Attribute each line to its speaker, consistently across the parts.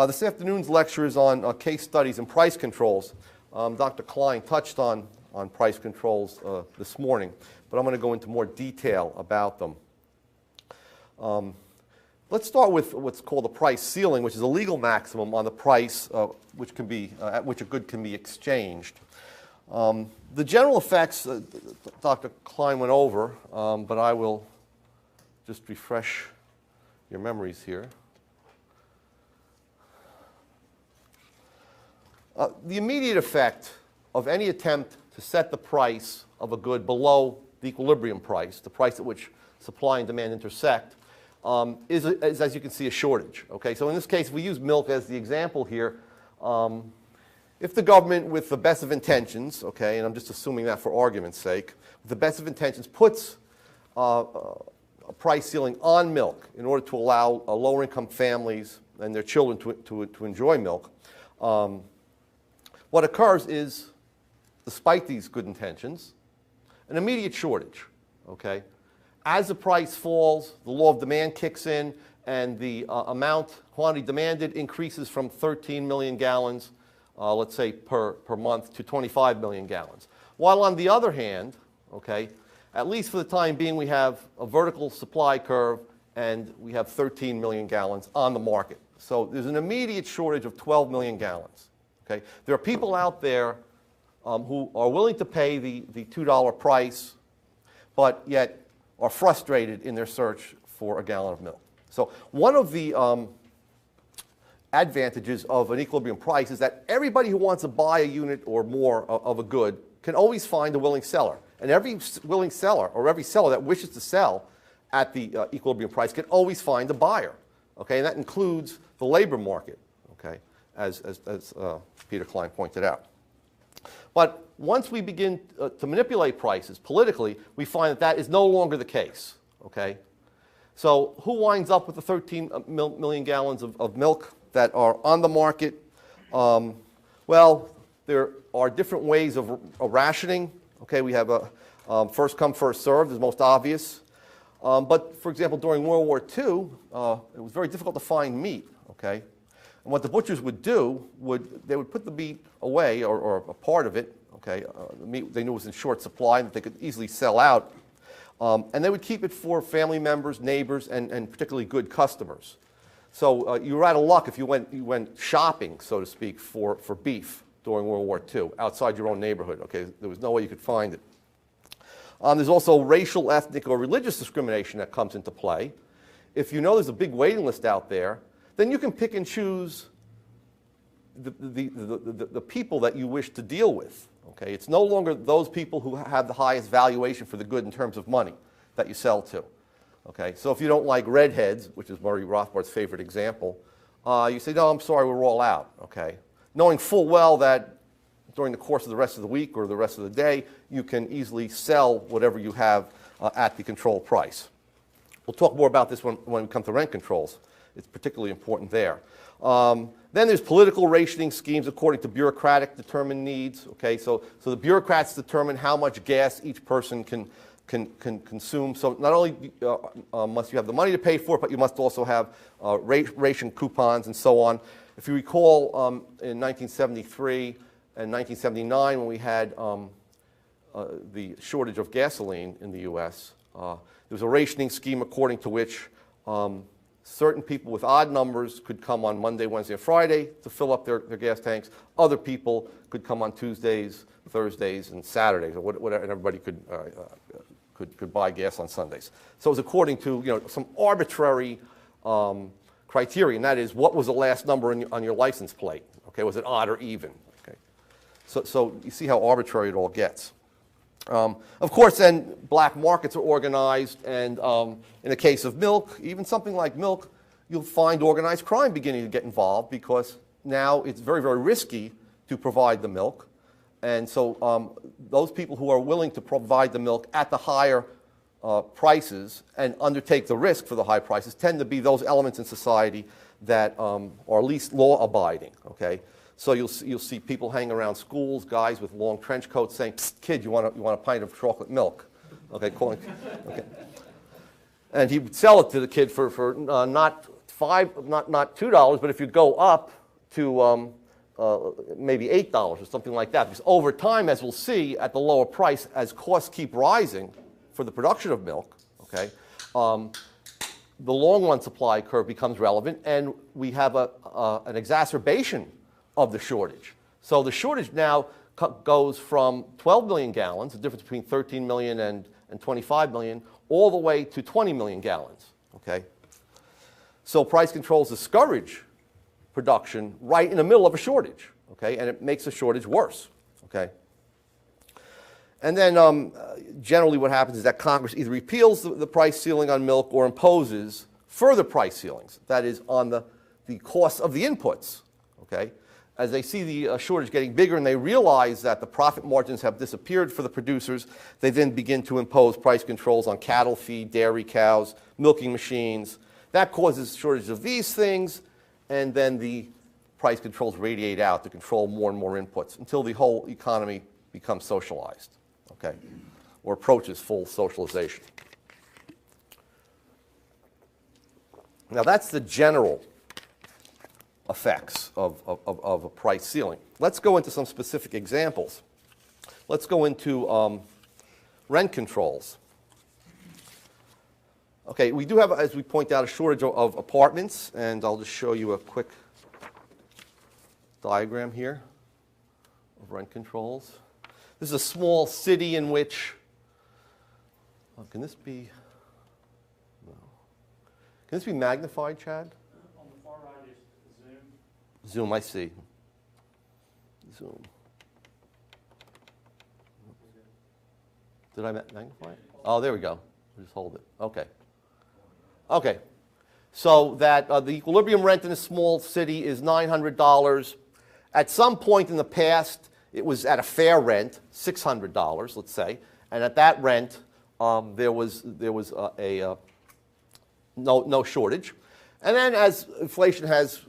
Speaker 1: This afternoon's lecture is on case studies and price controls. Dr. Klein touched on price controls this morning, but I'm going to go into more detail about them. Let's start with what's called a price ceiling, which is a legal maximum on the price at which a good can be exchanged. The general effects Dr. Klein went over, but I will just refresh your memories here. The immediate effect of any attempt to set the price of a good below the equilibrium price, the price at which supply and demand intersect, is, as you can see, a shortage. Okay? So in this case, if we use milk as the example here, if the government, with the best of intentions, okay, and I'm just assuming that for argument's sake, with the best of intentions puts a price ceiling on milk in order to allow lower-income families and their children to enjoy milk, what occurs is, despite these good intentions, an immediate shortage. Okay? As the price falls, the law of demand kicks in, and the quantity demanded increases from 13 million gallons, let's say, per month to 25 million gallons. While on the other hand, okay, at least for the time being, we have a vertical supply curve, and we have 13 million gallons on the market. So there's an immediate shortage of 12 million gallons. Okay? There are people out there who are willing to pay the $2 price, but yet are frustrated in their search for a gallon of milk. So one of the advantages of an equilibrium price is that everybody who wants to buy a unit or more of a good can always find a willing seller. And every willing seller, or every seller that wishes to sell at the equilibrium price, can always find a buyer. Okay? And that includes the labor market, okay, as Peter Klein pointed out. But once we begin to manipulate prices politically, we find that that is no longer the case. Okay? So who winds up with the 13 million gallons of milk that are on the market? Well, there are different ways of rationing. Okay, we have a first come, first served is most obvious. But for example, during World War II, it was very difficult to find meat. Okay? And what the butchers would do, they would put the meat away, or a part of it. Okay, the meat they knew was in short supply that they could easily sell out. And they would keep it for family members, neighbors, and particularly good customers. So you were out of luck if you went shopping, so to speak, for beef during World War II outside your own neighborhood. Okay, there was no way you could find it. There's also racial, ethnic, or religious discrimination that comes into play. If you know there's a big waiting list out there, then you can pick and choose the people that you wish to deal with. Okay? It's no longer those people who have the highest valuation for the good in terms of money that you sell to. Okay? So if you don't like redheads, which is Murray Rothbard's favorite example, you say, no, I'm sorry, we're all out. Okay? Knowing full well that during the course of the rest of the week or the rest of the day, you can easily sell whatever you have at the control price. We'll talk more about this when we come to rent controls. It's particularly important there. Then there's political rationing schemes according to bureaucratic determined needs. Okay, so the bureaucrats determine how much gas each person can consume. So not only must you have the money to pay for it, but you must also have ration coupons and so on. If you recall, in 1973 and 1979, when we had the shortage of gasoline in the U.S., there was a rationing scheme according to which certain people with odd numbers could come on Monday, Wednesday, and Friday to fill up their gas tanks. Other people could come on Tuesdays, Thursdays, and Saturdays, or whatever, and everybody could buy gas on Sundays. So it was according to some arbitrary criteria, and that is, what was the last number on your license plate? Okay, was it odd or even? Okay, so you see how arbitrary it all gets. Of course, then black markets are organized, and in the case of milk, even something like milk, you'll find organized crime beginning to get involved because now it's very, very risky to provide the milk. And so those people who are willing to provide the milk at the higher prices and undertake the risk for the high prices tend to be those elements in society that are least law-abiding. Okay? So you'll see people hanging around schools, guys with long trench coats saying, "Psst, kid, you want a pint of chocolate milk?" Okay, okay. And he would sell it to the kid for not not $2, but if you go up to maybe $8 or something like that, because over time, as we'll see, at the lower price, as costs keep rising for the production of milk, okay, the long-run supply curve becomes relevant, and we have an exacerbation of the shortage. So the shortage now goes from 12 million gallons, the difference between 13 million and 25 million, all the way to 20 million gallons, okay? So price controls discourage production right in the middle of a shortage, okay? And it makes the shortage worse, okay? And then generally what happens is that Congress either repeals the price ceiling on milk or imposes further price ceilings, that is, on the cost of the inputs, okay? As they see the shortage getting bigger and they realize that the profit margins have disappeared for the producers, they then begin to impose price controls on cattle feed, dairy cows, milking machines. That causes shortage of these things, and then the price controls radiate out to control more and more inputs until the whole economy becomes socialized, okay, or approaches full socialization. Now that's the general effects of a price ceiling. Let's go into some specific examples. Let's go into rent controls. Okay, we do have, as we point out, a shortage of apartments, and I'll just show you a quick diagram here of rent controls. This is a small city in which, can this be, no. Can this be magnified, Chad?
Speaker 2: On the far right is zoom.
Speaker 1: Zoom, I see. Zoom. Did I magnify it? Oh, there we go. Just hold it. Okay. Okay. So that the equilibrium rent in a small city is $900. At some point in the past, it was at a fair rent, $600, let's say, and at that rent, there was no shortage. And then as inflation has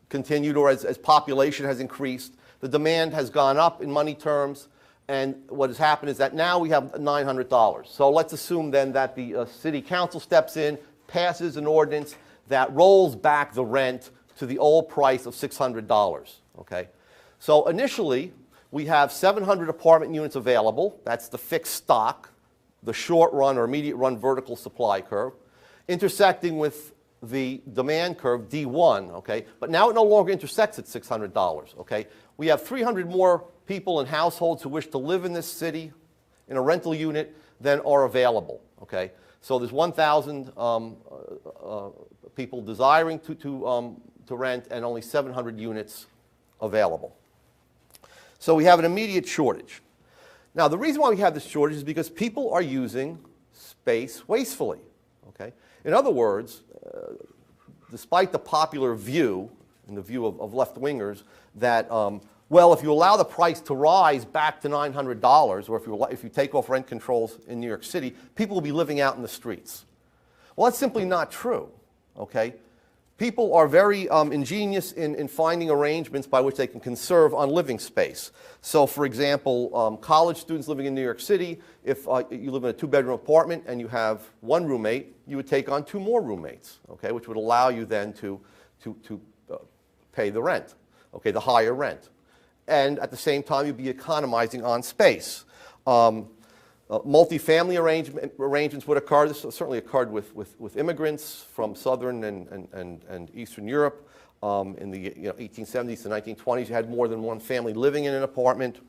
Speaker 1: continued, or as population has increased, the demand has gone up in money terms, and what has happened is that now we have $900. So let's assume then that the city council steps in, passes an ordinance that rolls back the rent to the old price of $600, okay? So initially, we have 700 apartment units available. That's the fixed stock, the short run or immediate run vertical supply curve, intersecting with the demand curve, D1, okay? But now it no longer intersects at $600, okay? We have 300 more people and households who wish to live in this city in a rental unit than are available, okay? So there's 1,000 people desiring to rent and only 700 units available. So we have an immediate shortage. Now, the reason why we have this shortage is because people are using space wastefully, okay? In other words, despite the popular view, and the view of left-wingers, that, well, if you allow the price to rise back to $900, or if you take off rent controls in New York City, people will be living out in the streets. Well, that's simply not true, okay? People are very ingenious in finding arrangements by which they can conserve on living space. So, for example, college students living in New York City, if you live in a two-bedroom apartment and you have one roommate, you would take on 2 more roommates, okay, which would allow you then to pay the rent, okay, the higher rent. And at the same time, you'd be economizing on space. Multifamily arrangements would occur. This certainly occurred with immigrants from Southern and Eastern Europe. In the 1870s to 1920s, you had more than one family living in an apartment.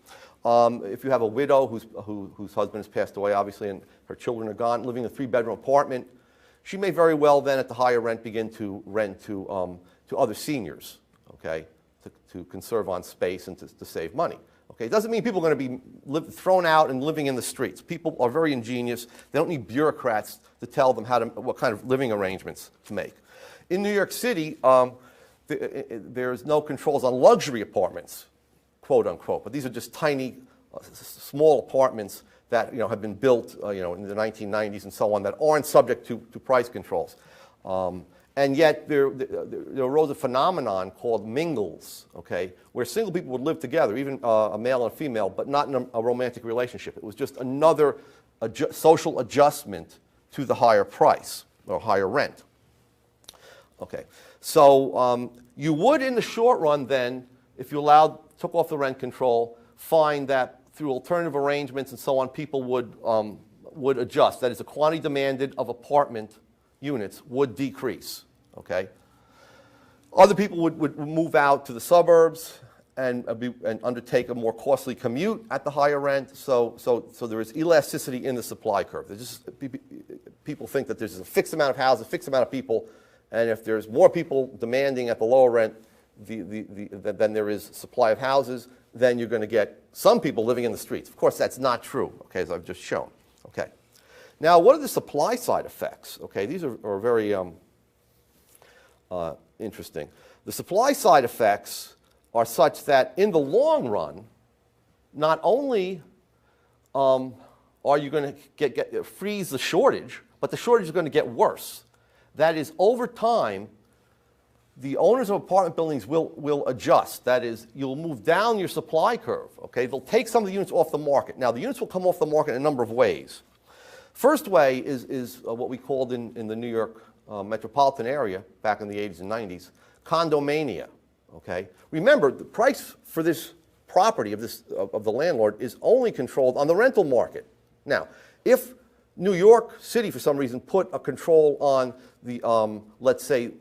Speaker 1: If you have a widow whose husband has passed away, obviously, and her children are gone, living in a 3-bedroom apartment, she may very well then, at the higher rent, begin to rent to other seniors, okay, to conserve on space and to save money. Okay, it doesn't mean people are going to be thrown out and living in the streets. People are very ingenious. They don't need bureaucrats to tell them what kind of living arrangements to make. In New York City, there's no controls on luxury apartments, quote unquote, but these are just tiny, small apartments that have been built in the 1990s and so on that aren't subject to price controls. And yet there arose a phenomenon called mingles, okay, where single people would live together, even a male and a female, but not in a romantic relationship. It was just another social adjustment to the higher price or higher rent. Okay, so you would in the short run then, if you took off the rent control, find that through alternative arrangements and so on, people would adjust. That is, the quantity demanded of apartment units would decrease, okay? Other people would move out to the suburbs and undertake a more costly commute at the higher rent, so there is elasticity in the supply curve. People think that there's a fixed amount of houses, a fixed amount of people, and if there's more people demanding at the lower rent than there is supply of houses, then you're going to get some people living in the streets. Of course, that's not true, okay, as I've just shown. Okay. Now, what are the supply side effects? Okay, these are very interesting. The supply side effects are such that in the long run, not only are you going to freeze the shortage, but the shortage is going to get worse. That is, over time, the owners of apartment buildings will adjust. That is, you'll move down your supply curve. Okay? They'll take some of the units off the market. Now, the units will come off the market in a number of ways. First way is what we called in the New York metropolitan area back in the 80s and 90s, condomania. Okay? Remember, the price for this property of the landlord is only controlled on the rental market. Now, if New York City, for some reason, put a control on the, let's say,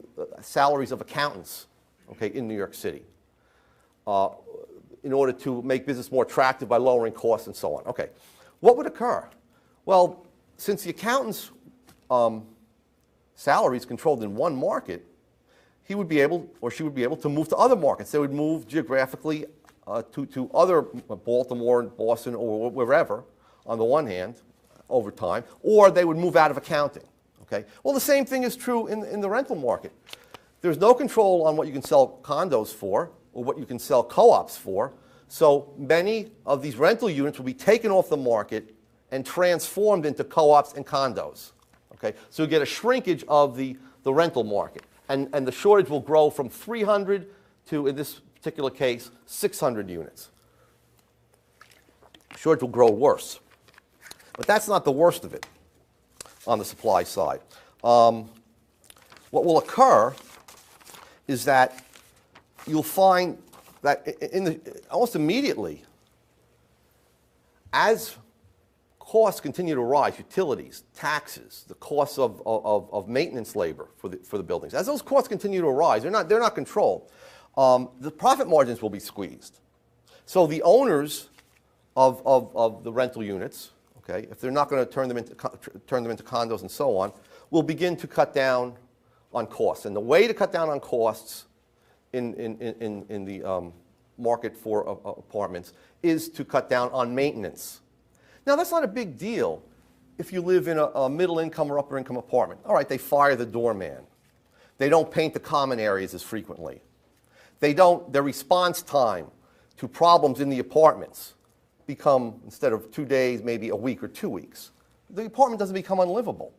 Speaker 1: salaries of accountants, okay, in New York City, in order to make business more attractive by lowering costs and so on. Okay, what would occur? Well, since the accountant's salary is controlled in one market, he would be able, or she would be able to move to other markets. They would move geographically to other Baltimore, Boston, or wherever, on the one hand, over time, or they would move out of accounting. Okay? Well, the same thing is true in the rental market. There's no control on what you can sell condos for or what you can sell co-ops for, so many of these rental units will be taken off the market and transformed into co-ops and condos. Okay? So you get a shrinkage of the rental market, and the shortage will grow from 300 to, in this particular case, 600 units. Shortage will grow worse. But that's not the worst of it on the supply side. What will occur is that you'll find that almost immediately, as costs continue to rise, utilities, taxes, the costs of maintenance labor for the buildings, as those costs continue to rise, they're not controlled, the profit margins will be squeezed. So the owners of the rental units, okay, if they're not going to turn them into condos and so on, will begin to cut down on costs. And the way to cut down on costs in the market for apartments is to cut down on maintenance. Now, that's not a big deal if you live in a middle-income or upper-income apartment. All right, they fire the doorman. They don't paint the common areas as frequently. Their response time to problems in the apartments become, instead of 2 days, maybe a week or 2 weeks. The apartment doesn't become unlivable.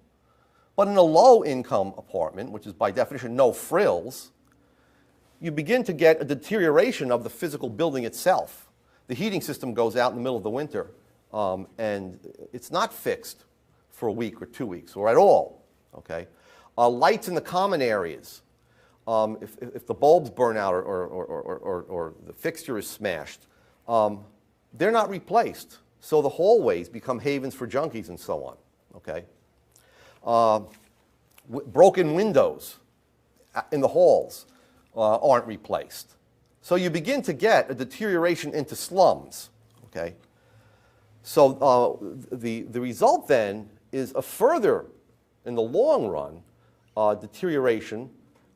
Speaker 1: But in a low-income apartment, which is by definition no frills, you begin to get a deterioration of the physical building itself. The heating system goes out in the middle of the winter, and it's not fixed for a week or 2 weeks, or at all. Okay? Lights in the common areas. If the bulbs burn out or the fixture is smashed, they're not replaced. So the hallways become havens for junkies and so on. Okay? Broken windows in the halls aren't replaced. So you begin to get a deterioration into slums. Okay? So the result then is a further, in the long run, deterioration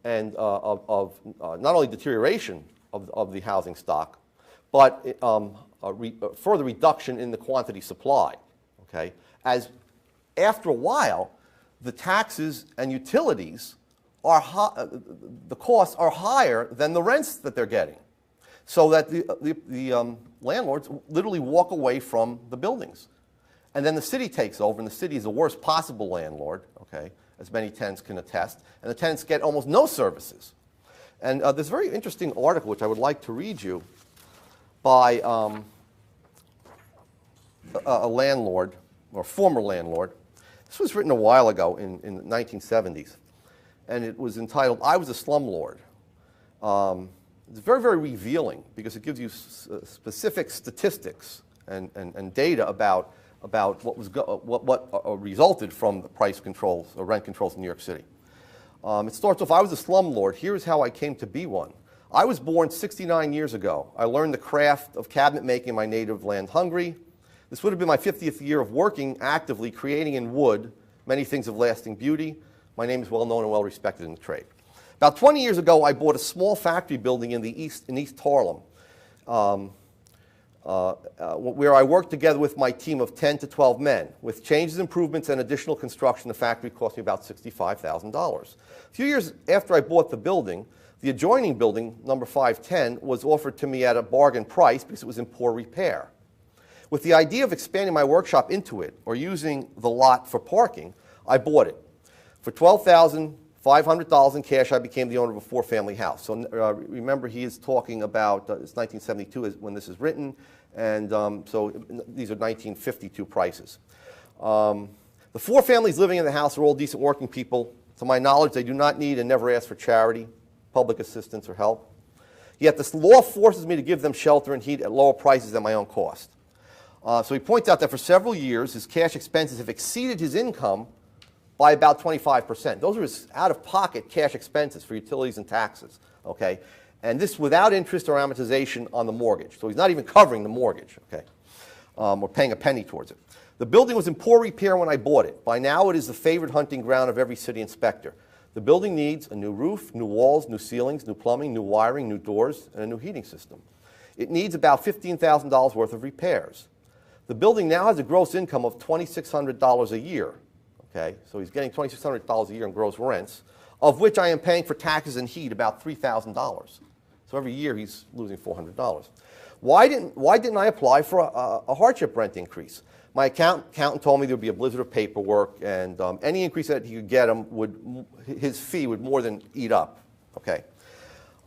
Speaker 1: and of not only deterioration of the housing stock, but a further reduction in the quantity supply. Okay? As after a while, the taxes and utilities the costs are higher than the rents that they're getting, so that the landlords literally walk away from the buildings, and then the city takes over, and the city is the worst possible landlord. Okay, as many tenants can attest, and the tenants get almost no services. And there's a very interesting article which I would like to read you by a landlord, or former landlord. This was written a while ago in the 1970s. and it was entitled, "I Was a Slumlord." It's very, very revealing because it gives you specific statistics and data about what resulted from the price controls or rent controls in New York City. It starts off, "I was a slumlord. Here's how I came to be one. I was born 69 years ago. I learned the craft of cabinet making in my native land, Hungary. This would have been my 50th year of working actively, creating in wood many things of lasting beauty. My name is well known and well respected in the trade." About 20 years ago, I bought a small factory building in East Harlem, where I worked together with my team of 10 to 12 men. With changes, improvements, and additional construction, the factory cost me about $65,000. A few years after I bought the building, the adjoining building, number 510, was offered to me at a bargain price because it was in poor repair. With the idea of expanding my workshop into it or using the lot for parking, I bought it. For $12,500 in cash, I became the owner of a 4-family house. So remember, he is talking about, it's 1972 when this is written, and so these are 1952 prices. The 4 families living in the house are all decent working people. To my knowledge, they do not need and never ask for charity, public assistance, or help. Yet this law forces me to give them shelter and heat at lower prices than my own cost. So he points out that for several years, his cash expenses have exceeded his income by about 25%. Those are his out-of-pocket cash expenses for utilities and taxes, okay? And this without interest or amortization on the mortgage. So he's not even covering the mortgage, okay, or paying a penny towards it. The building was in poor repair when I bought it. By now, it is the favorite hunting ground of every city inspector. The building needs a new roof, new walls, new ceilings, new plumbing, new wiring, new doors, and a new heating system. It needs about $15,000 worth of repairs. The building now has a gross income of $2,600 a year. Okay, so he's getting $2,600 a year in gross rents, of which I am paying for taxes and heat about $3,000. So every year he's losing $400. Why didn't I apply for a hardship rent increase? My accountant told me there would be a blizzard of paperwork, and any increase that he could get him his fee would more than eat up. Okay,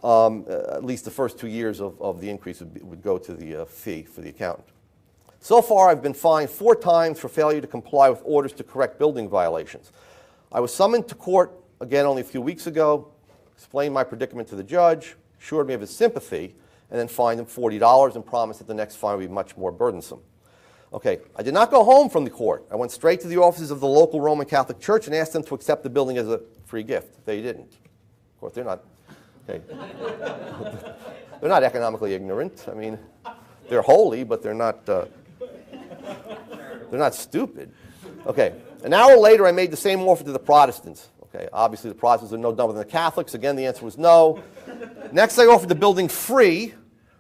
Speaker 1: at least the first 2 years of the increase would go to the fee for the accountant. So far, I've been fined 4 times for failure to comply with orders to correct building violations. I was summoned to court again only a few weeks ago, explained my predicament to the judge, assured me of his sympathy, and then fined him $40 and promised that the next fine would be much more burdensome. Okay, I did not go home from the court. I went straight to the offices of the local Roman Catholic Church and asked them to accept the building as a free gift. They didn't. Of course, they're not. Okay. They're not economically ignorant. I mean, they're holy, but they're not stupid. Okay, an hour later, I made the same offer to the Protestants. Okay, obviously the Protestants are no dumber than the Catholics. Again, the answer was no. Next, I offered the building free,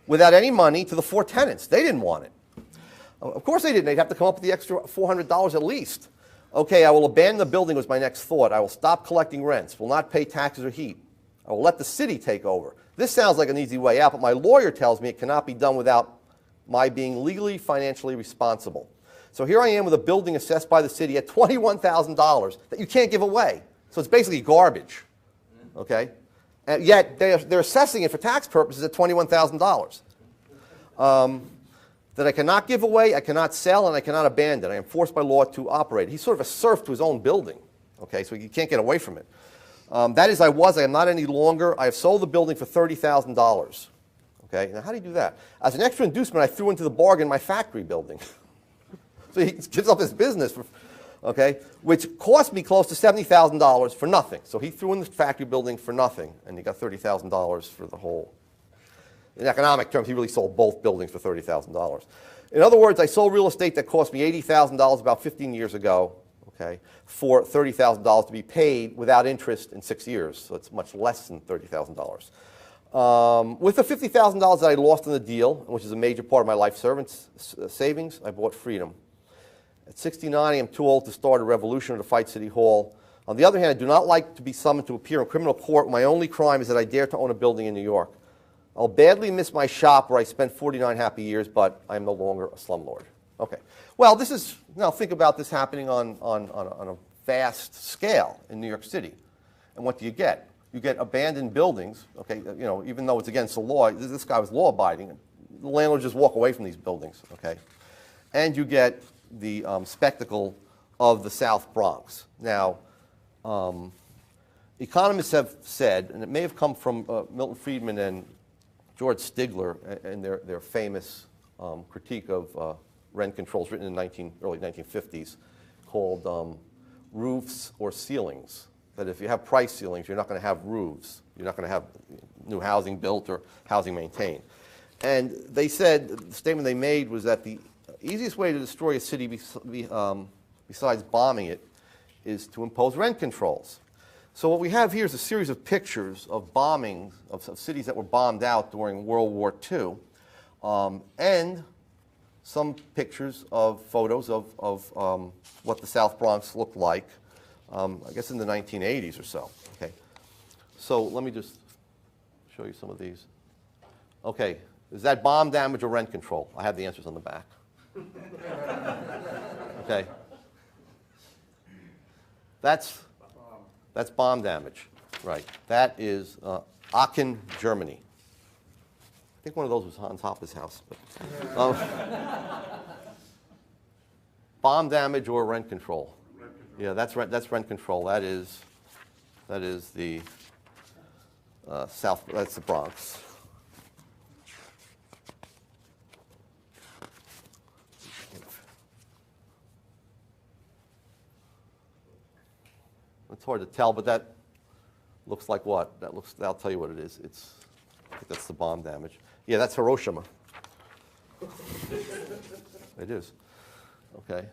Speaker 1: without any money, to the 4 tenants. They didn't want it. Of course they didn't. They'd have to come up with the extra $400 at least. Okay, I will abandon the building was my next thought. I will stop collecting rents, will not pay taxes or heat. I will let the city take over. This sounds like an easy way out, but my lawyer tells me it cannot be done without my being legally, financially responsible. So here I am with a building assessed by the city at $21,000 that you can't give away. So it's basically garbage, okay? And yet they're assessing it for tax purposes at $21,000. That I cannot give away, I cannot sell, and I cannot abandon. I am forced by law to operate. He's sort of a serf to his own building, okay? So you can't get away from it. That is, I am not any longer. I have sold the building for $30,000. Okay, now how do you do that? As an extra inducement, I threw into the bargain my factory building. So he gives up his business, okay, which cost me close to $70,000 for nothing. So he threw in the factory building for nothing, and he got $30,000 for the whole. In economic terms, he really sold both buildings for $30,000. In other words, I sold real estate that cost me $80,000 about 15 years ago, okay, for $30,000 to be paid without interest in 6 years. So it's much less than $30,000. With the $50,000 that I lost in the deal, which is a major part of my life savings, I bought freedom. At 69, I am too old to start a revolution or to fight City Hall. On the other hand, I do not like to be summoned to appear in criminal court. My only crime is that I dare to own a building in New York. I'll badly miss my shop where I spent 49 happy years, but I am no longer a slumlord. Okay. Well, this is, now think about this happening on a vast scale in New York City. And what do you get? You get abandoned buildings, okay, you know, even though it's against the law, this guy was law-abiding. The landlords just walk away from these buildings, okay? And you get the spectacle of the South Bronx. Now, in economists have said, and it may have come from Milton Friedman and George Stigler and their famous critique of rent controls written in the early 1950s called roofs or ceilings. That if you have price ceilings, you're not going to have roofs. You're not going to have new housing built or housing maintained. And they said, the statement they made was that the easiest way to destroy a city besides bombing it is to impose rent controls. So what we have here is a series of pictures of bombings of cities that were bombed out during World War II, and some pictures of photos of what the South Bronx looked like, I guess in the 1980s or so. Okay, so let me just show you some of these. Okay, is that bomb damage or rent control? I have the answers on the back. Okay, that's bomb damage, right? That is Aachen, Germany. I think one of those was on top of his house. But, bomb damage or rent control? Yeah, that's rent control. That is the south. That's the Bronx. It's hard to tell, but that looks like what? I'll tell you what it is. I think that's the bomb damage. Yeah, that's Hiroshima. It is. Okay.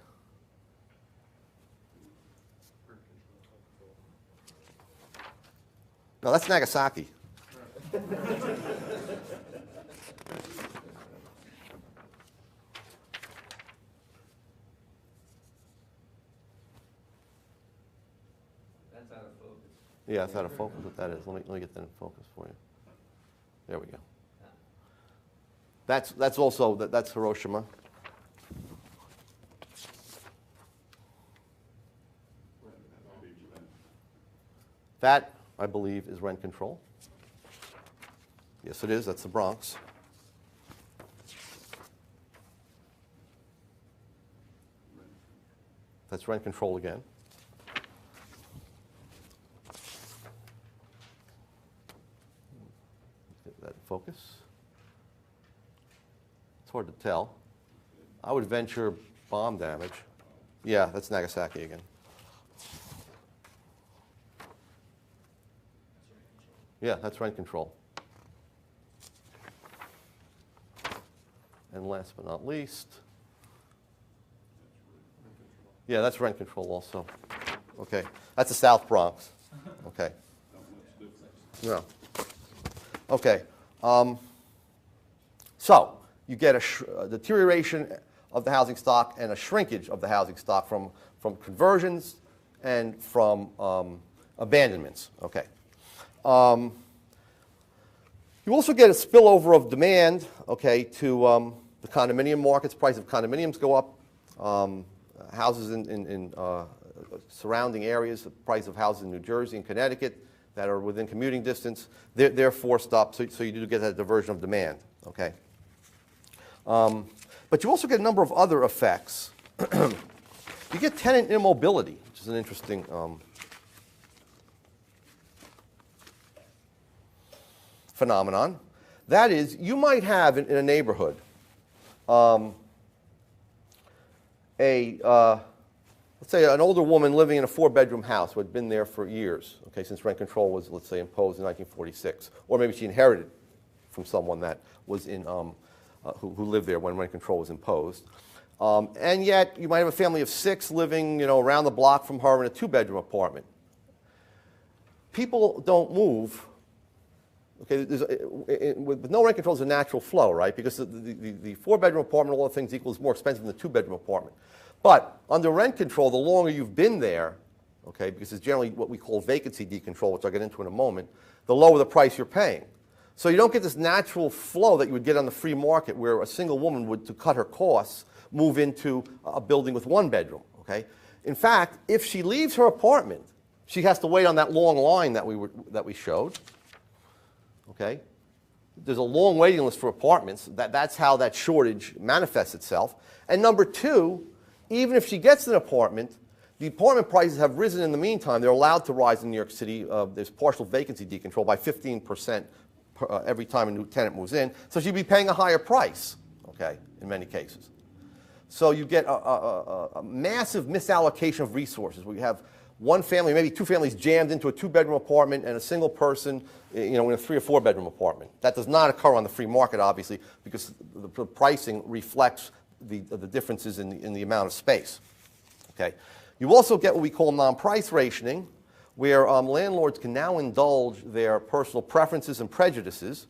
Speaker 1: No, that's Nagasaki. Yeah, it's out of focus what that is. Let me get that in focus for you. There we go. That's also that's Hiroshima. That, I believe, is rent control. Yes, it is. That's the Bronx. That's rent control again. Get that in focus. It's hard to tell. I would venture bomb damage. Yeah, that's Nagasaki again. Yeah, that's rent control. And last but not least, yeah, that's rent control also. Okay, that's the South Bronx. Okay. No. Okay. So you get a deterioration of the housing stock and a shrinkage of the housing stock from conversions and from abandonments. Okay. You also get a spillover of demand, okay, to the condominium markets. Price of condominiums go up. Houses in surrounding areas, the price of houses in New Jersey and Connecticut that are within commuting distance, they're forced up, so you do get that diversion of demand, okay? But you also get a number of other effects. You get tenant immobility, which is an interesting phenomenon. That is, you might have in a neighborhood let's say an older woman living in a 4-bedroom house who had been there for years, okay, since rent control was, let's say, imposed in 1946, or maybe she inherited from someone that was in who lived there when rent control was imposed. And yet you might have a family of 6 living, around the block from her in a 2-bedroom apartment. People don't move. Okay, with no rent control, there's a natural flow, right? Because the 4-bedroom apartment, all other things equal, is more expensive than the 2-bedroom apartment. But under rent control, the longer you've been there, okay, because it's generally what we call vacancy decontrol, which I'll get into in a moment, the lower the price you're paying. So you don't get this natural flow that you would get on the free market where a single woman would, to cut her costs, move into a building with 1 bedroom, okay? In fact, if she leaves her apartment, she has to wait on that long line that we showed. Okay? There's a long waiting list for apartments. That's how that shortage manifests itself. And number 2, even if she gets an apartment, The apartment prices have risen in the meantime. They're allowed to rise in New York City. There's partial vacancy decontrol by 15% every time a new tenant moves in. So she'd be paying a higher price, okay, in many cases. So you get a massive misallocation of resources. We have one family, maybe two families jammed into a two-bedroom apartment and a single person, in a 3 or 4 bedroom apartment. That does not occur on the free market, obviously, because the pricing reflects the differences in the amount of space. Okay. You also get what we call non-price rationing, where landlords can now indulge their personal preferences and prejudices.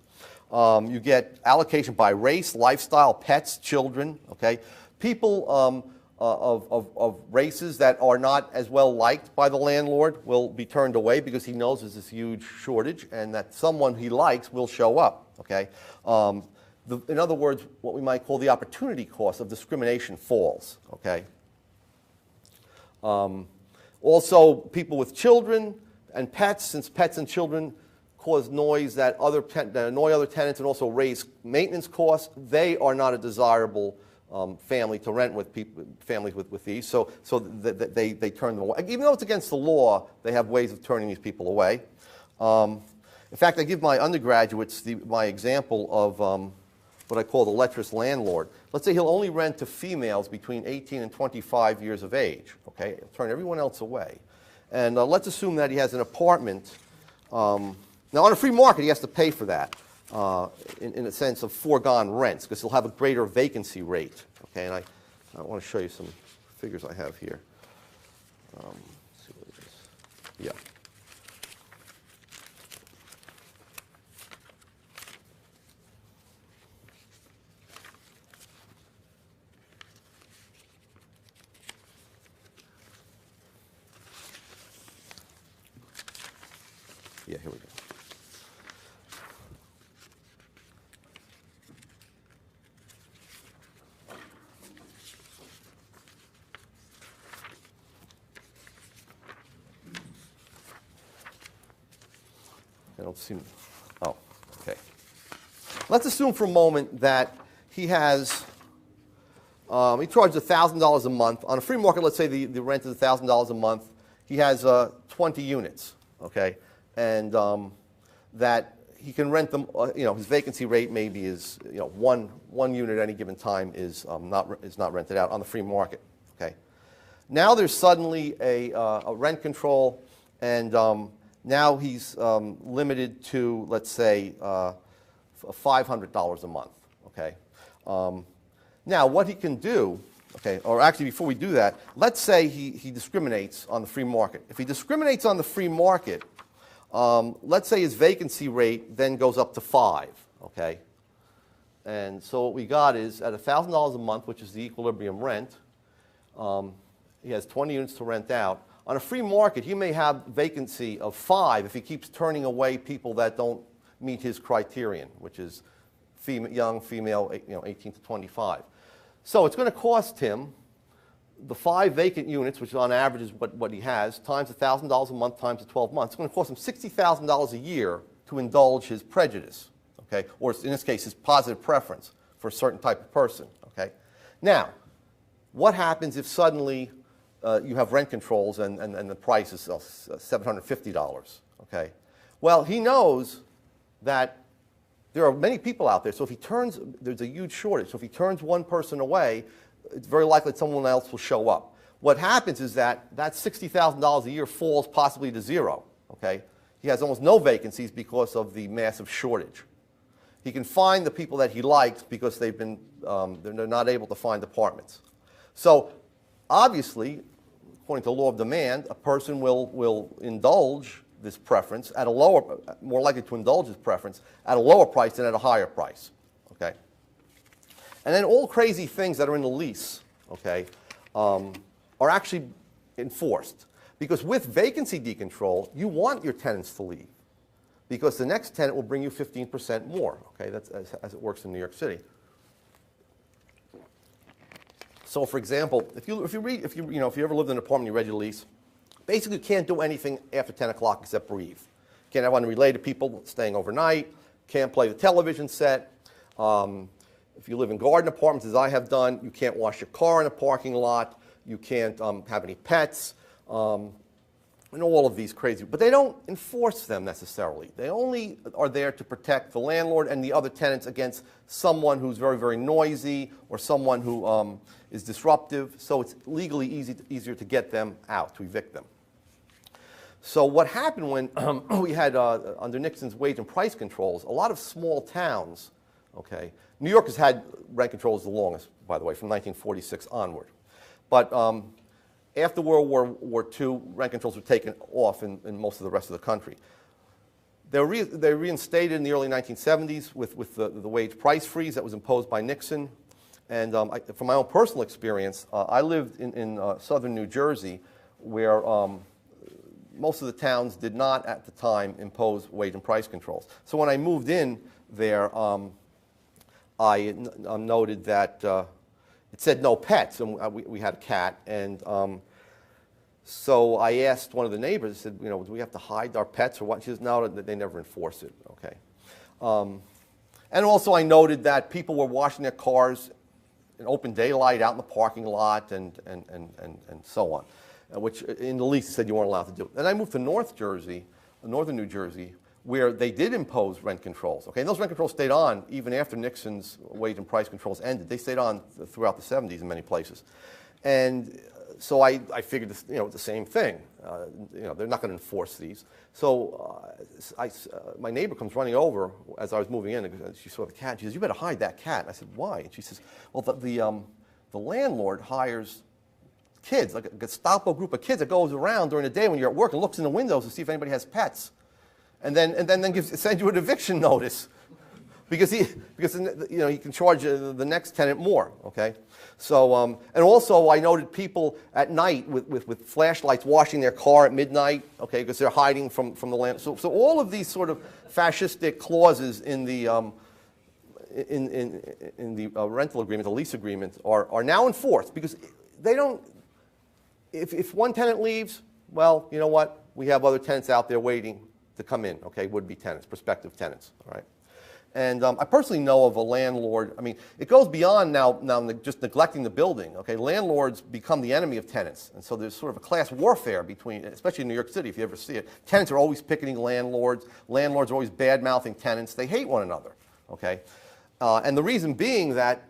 Speaker 1: You get allocation by race, lifestyle, pets, children. Okay. People of races that are not as well liked by the landlord will be turned away because he knows there's this huge shortage and that someone he likes will show up. Okay? In other words, what we might call the opportunity cost of discrimination falls. Okay? Also, people with children and pets, since pets and children cause noise that annoy other tenants and also raise maintenance costs, they are not a desirable family to rent with, families with these, so they turn them away. Even though it's against the law, they have ways of turning these people away. In fact, I give my undergraduates my example of what I call the lecherous landlord. Let's say he'll only rent to females between 18 and 25 years of age. Okay, he'll turn everyone else away. And let's assume that he has an apartment. Now, on a free market, he has to pay for that. In a sense of foregone rents, because he'll have a greater vacancy rate. Okay, and I want to show you some figures I have here. Let's see what it is. Yeah. Yeah, here we go. I don't see. Oh, okay. Let's assume for a moment that he has. He charges $1,000 a month on a free market. Let's say the rent is $1,000 a month. He has 20 units. Okay, and that he can rent them. His vacancy rate maybe is one unit at any given time is not rented out on the free market. Okay. Now there's suddenly a rent control and now he's limited to, let's say, $500 a month. Okay. Now, what he can do, okay, or actually before we do that, let's say he discriminates on the free market. If he discriminates on the free market, let's say his vacancy rate then goes up to 5. Okay. And so what we got is at $1,000 a month, which is the equilibrium rent, he has 20 units to rent out. On a free market, he may have vacancy of 5 if he keeps turning away people that don't meet his criterion, which is young female, 18 to 25. So it's going to cost him the 5 vacant units, which on average is what he has, times $1,000 a month times the 12 months. It's going to cost him $60,000 a year to indulge his prejudice, okay, or in this case, his positive preference for a certain type of person. Okay. Now, what happens if suddenly you have rent controls and the price is $750, okay? Well, he knows that there are many people out there, so if he turns, there's a huge shortage, so if he turns one person away, it's very likely that someone else will show up. What happens is that $60,000 a year falls possibly to 0, okay? He has almost no vacancies because of the massive shortage. He can find the people that he likes because they're not able to find apartments. So obviously, according to the law of demand, a person will indulge this preference at a more likely to indulge his preference at a lower price than at a higher price. Okay. And then all crazy things that are in the lease, okay, are actually enforced. Because with vacancy decontrol, you want your tenants to leave. Because the next tenant will bring you 15% more. Okay, that's as it works in New York City. So, for example, if you ever lived in an apartment, you read your lease, basically you can't do anything after 10 o'clock except breathe. Can't have unrelated people staying overnight. Can't play the television set. If you live in garden apartments, as I have done, you can't wash your car in a parking lot. You can't have any pets. and all of these crazy, but they don't enforce them necessarily. They only are there to protect the landlord and the other tenants against someone who's very, very noisy or someone who is disruptive, so it's legally easier to get them out, to evict them. So what happened when we had, under Nixon's wage and price controls, a lot of small towns, okay, New York has had rent controls the longest, by the way, from 1946 onward. But after World War II, rent controls were taken off in most of the rest of the country. They reinstated in the early 1970s with the wage price freeze that was imposed by Nixon. And from my own personal experience, I lived in southern New Jersey where most of the towns did not at the time impose wage and price controls. So when I moved in there, I noted that it said no pets, and we had a cat. And so I asked one of the neighbors, I said, you know, do we have to hide our pets or what? She says, no, they never enforce it, okay. And also I noted that people were washing their cars in open daylight out in the parking lot and so on, which in the lease said you weren't allowed to do. Then I moved to northern New Jersey, where they did impose rent controls. Okay, and those rent controls stayed on even after Nixon's wage and price controls ended. They stayed on throughout the 70s in many places. And so I figured, this, you know, the same thing. You know, they're not going to enforce these. So my neighbor comes running over as I was moving in, and she saw the cat. She says, "You better hide that cat." And I said, "Why?" And she says, "Well, the landlord hires kids, like a Gestapo group of kids that goes around during the day when you're at work and looks in the windows to see if anybody has pets, and then sends you an eviction notice, because you know, he can charge the next tenant more." Okay, so and also I noted people at night with flashlights washing their car at midnight. Okay, because they're hiding from the land. So all of these sort of fascistic clauses in the rental agreement, the lease agreement, are now enforced because they don't. If one tenant leaves, well, you know what? We have other tenants out there waiting to come in, okay, would-be tenants, prospective tenants, all right? And I personally know of a landlord, I mean, it goes beyond now just neglecting the building, okay? Landlords become the enemy of tenants, and so there's sort of a class warfare between, especially in New York City, if you ever see it. Tenants are always picketing landlords. Landlords are always bad-mouthing tenants. They hate one another, okay? And the reason being that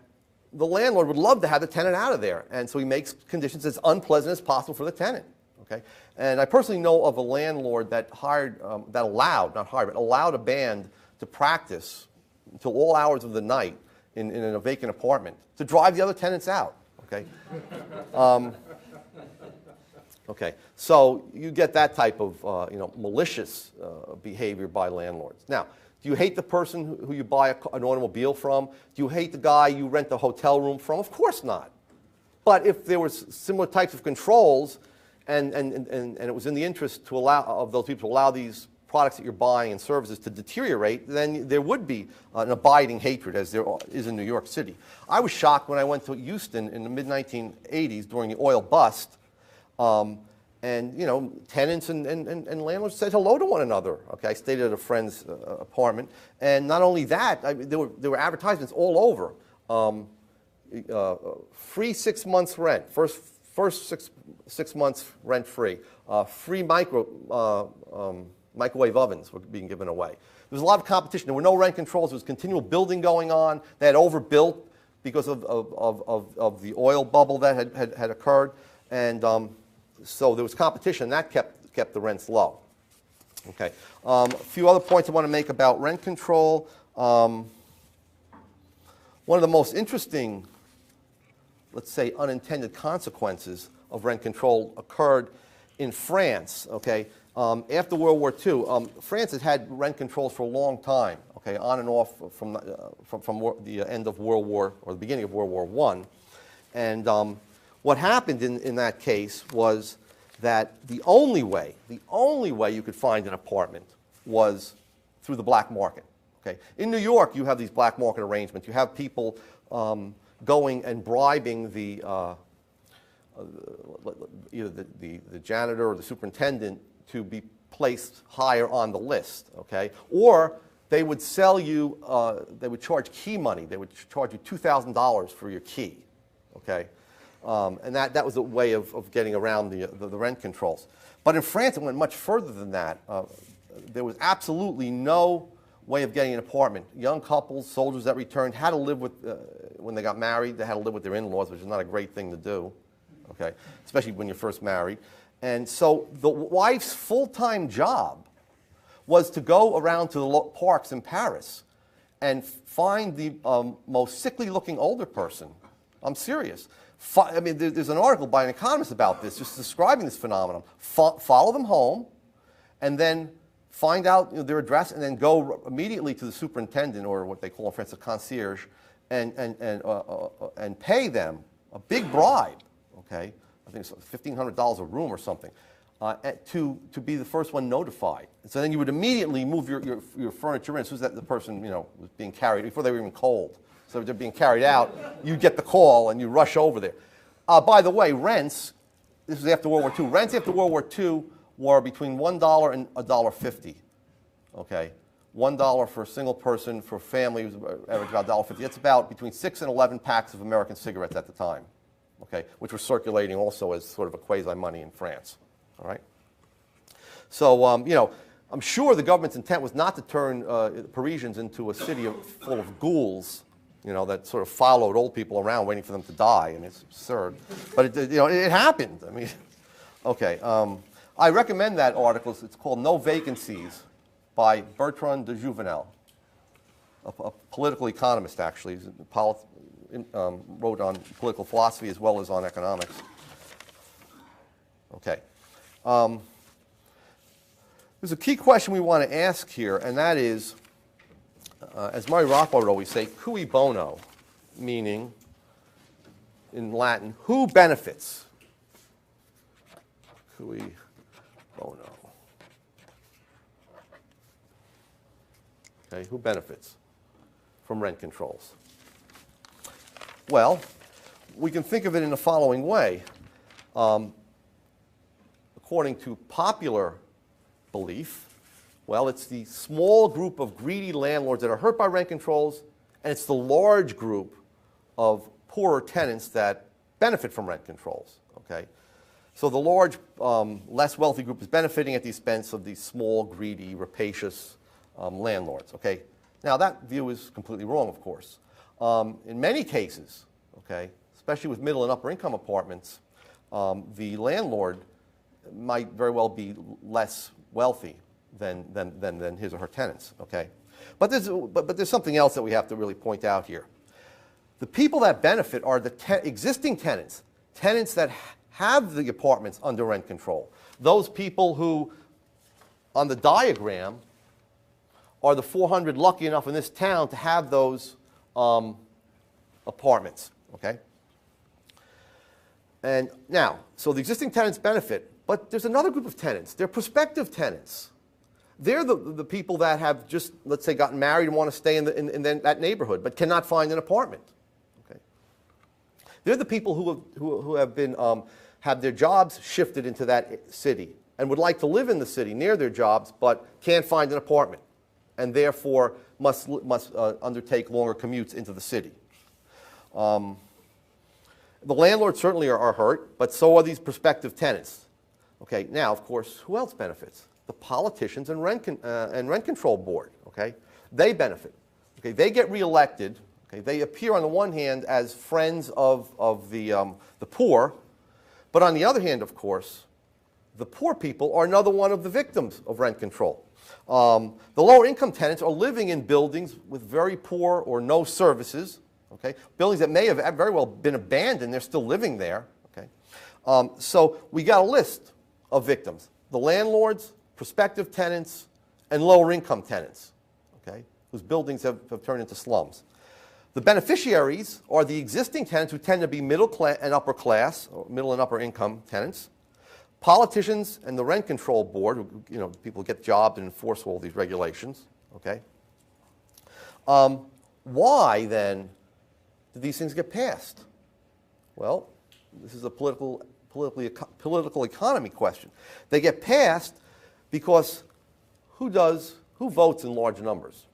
Speaker 1: the landlord would love to have the tenant out of there, and so he makes conditions as unpleasant as possible for the tenant. Okay, and I personally know of a landlord that allowed a band to practice until all hours of the night in a vacant apartment to drive the other tenants out. Okay, okay, so you get that type of you know, malicious behavior by landlords. Now, do you hate the person who you buy an automobile from? Do you hate the guy you rent the hotel room from? Of course not. But if there were similar types of controls and it was in the interest of those people to allow these products that you're buying and services to deteriorate, then there would be an abiding hatred, as there is in New York City. I was shocked when I went to Houston in the mid-1980s during the oil bust. And, you know, tenants and landlords said hello to one another. Okay, I stayed at a friend's apartment. And not only that, there were advertisements all over. Free 6 months rent, first six months rent free. Free microwave ovens were being given away. There was a lot of competition. There were no rent controls. There was continual building going on. They had overbuilt because of the oil bubble that had occurred. And so there was competition, and that kept the rents low. Okay. A few other points I want to make about rent control. One of the most interesting, let's say, unintended consequences of rent control occurred in France. Okay. After World War II, France had had rent controls for a long time. Okay, on and off from the end of World War or the beginning of World War I, and what happened in that case was that the only way you could find an apartment was through the black market. Okay? In New York, you have these black market arrangements. You have people going and bribing either the janitor or the superintendent to be placed higher on the list. Okay? Or they would sell you, they would charge key money. They would charge you $2,000 for your key. Okay? And that was a way of getting around the rent controls. But in France, it went much further than that. There was absolutely no way of getting an apartment. Young couples, soldiers that returned, had to live with, when they got married, they had to live with their in-laws, which is not a great thing to do, okay, especially when you're first married. And so the wife's full-time job was to go around to the parks in Paris and find the most sickly-looking older person. I'm serious. I mean, there's an article by an economist about this, just describing this phenomenon. Follow them home, and then find out their address, and then go immediately to the superintendent, or what they call in France a concierge, and pay them a big bribe. Okay, I think it's $1,500 a room or something, to be the first one notified. So then you would immediately move your furniture in as soon as that the person was being carried, before they were even cold. So if they're being carried out, you get the call and you rush over there. By the way, rents, this was after World War II, rents after World War II were between $1 and $1.50. Okay, $1 for a single person, for a family, was average about $1.50. That's about between 6 and 11 packs of American cigarettes at the time, okay, which were circulating also as sort of a quasi-money in France. All right. So I'm sure the government's intent was not to turn Parisians into a city full of ghouls, that sort of followed old people around waiting for them to die. I mean, it's absurd. But it happened. I mean, okay. I recommend that article. It's called No Vacancies by Bertrand de Jouvenel, a political economist, actually. He wrote on political philosophy as well as on economics. Okay. There's a key question we want to ask here, and that is, as Murray Rothbard would always say, cui bono, meaning, in Latin, who benefits? Cui bono. Okay, who benefits from rent controls? Well, we can think of it in the following way. According to popular belief, well, it's the small group of greedy landlords that are hurt by rent controls, and it's the large group of poorer tenants that benefit from rent controls. Okay? So the large, less wealthy group is benefiting at the expense of these small, greedy, rapacious landlords. Okay? Now, that view is completely wrong, of course. In many cases, okay, especially with middle and upper income apartments, the landlord might very well be less wealthy than his or her tenants. Okay? But there's something else that we have to really point out here. The people that benefit are the existing tenants, tenants that have the apartments under rent control. Those people who, on the diagram, are the 400 lucky enough in this town to have those apartments. Okay? And now, so the existing tenants benefit, but there's another group of tenants. They're prospective tenants. They're the people that have just, let's say, gotten married and want to stay in that neighborhood, but cannot find an apartment. Okay? They're the people who have been have their jobs shifted into that city and would like to live in the city near their jobs, but can't find an apartment, and therefore must undertake longer commutes into the city. The landlords certainly are hurt, but so are these prospective tenants. Okay, now, of course, who else benefits? The politicians and rent control board. Okay, they benefit. Okay, they get reelected. Okay, they appear on the one hand as friends of the poor, but on the other hand, of course, the poor people are another one of the victims of rent control. The lower income tenants are living in buildings with very poor or no services. Okay, buildings that may have very well been abandoned. They're still living there. Okay, so we got a list of victims: the landlords, prospective tenants, and lower income tenants, okay, whose buildings have turned into slums. The beneficiaries are the existing tenants, who tend to be middle class and upper class, or middle and upper income tenants. Politicians and the rent control board, who, people get jobs and enforce all these regulations. Okay. Why then do these things get passed? Well, this is a political economy question. They get passed because who votes in large numbers?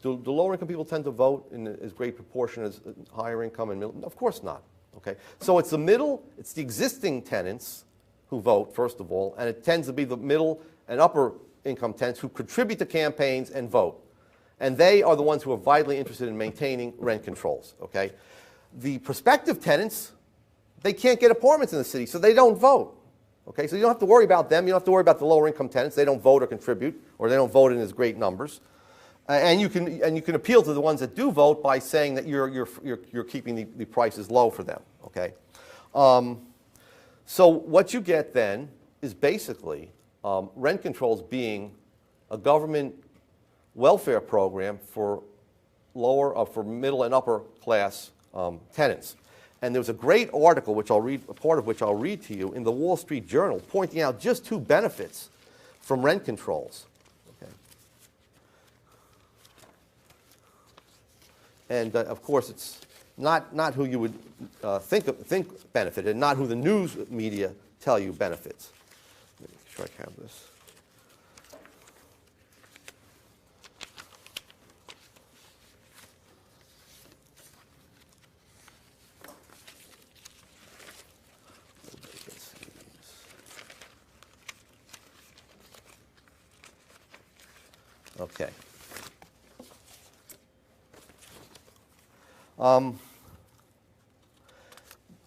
Speaker 1: Do lower income people tend to vote in as great proportion as higher income and middle? Of course not. Okay? So it's the middle, it's the existing tenants who vote, first of all, and it tends to be the middle and upper income tenants who contribute to campaigns and vote. And they are the ones who are vitally interested in maintaining rent controls. Okay? The prospective tenants, they can't get apartments in the city, so they don't vote. Okay? So you don't have to worry about them. You don't have to worry about the lower income tenants. They don't vote or contribute, or they don't vote in as great numbers. And you can appeal to the ones that do vote by saying that you're keeping the prices low for them. Okay? So what you get then is basically rent controls being a government welfare program for for middle and upper class tenants. And there was a great article, which I'll read, a part of which I'll read to you, in the Wall Street Journal, pointing out just two benefits from rent controls. Okay. And of course, it's not who you would think benefited, and not who the news media tell you benefits. Let me make sure I have this. Okay.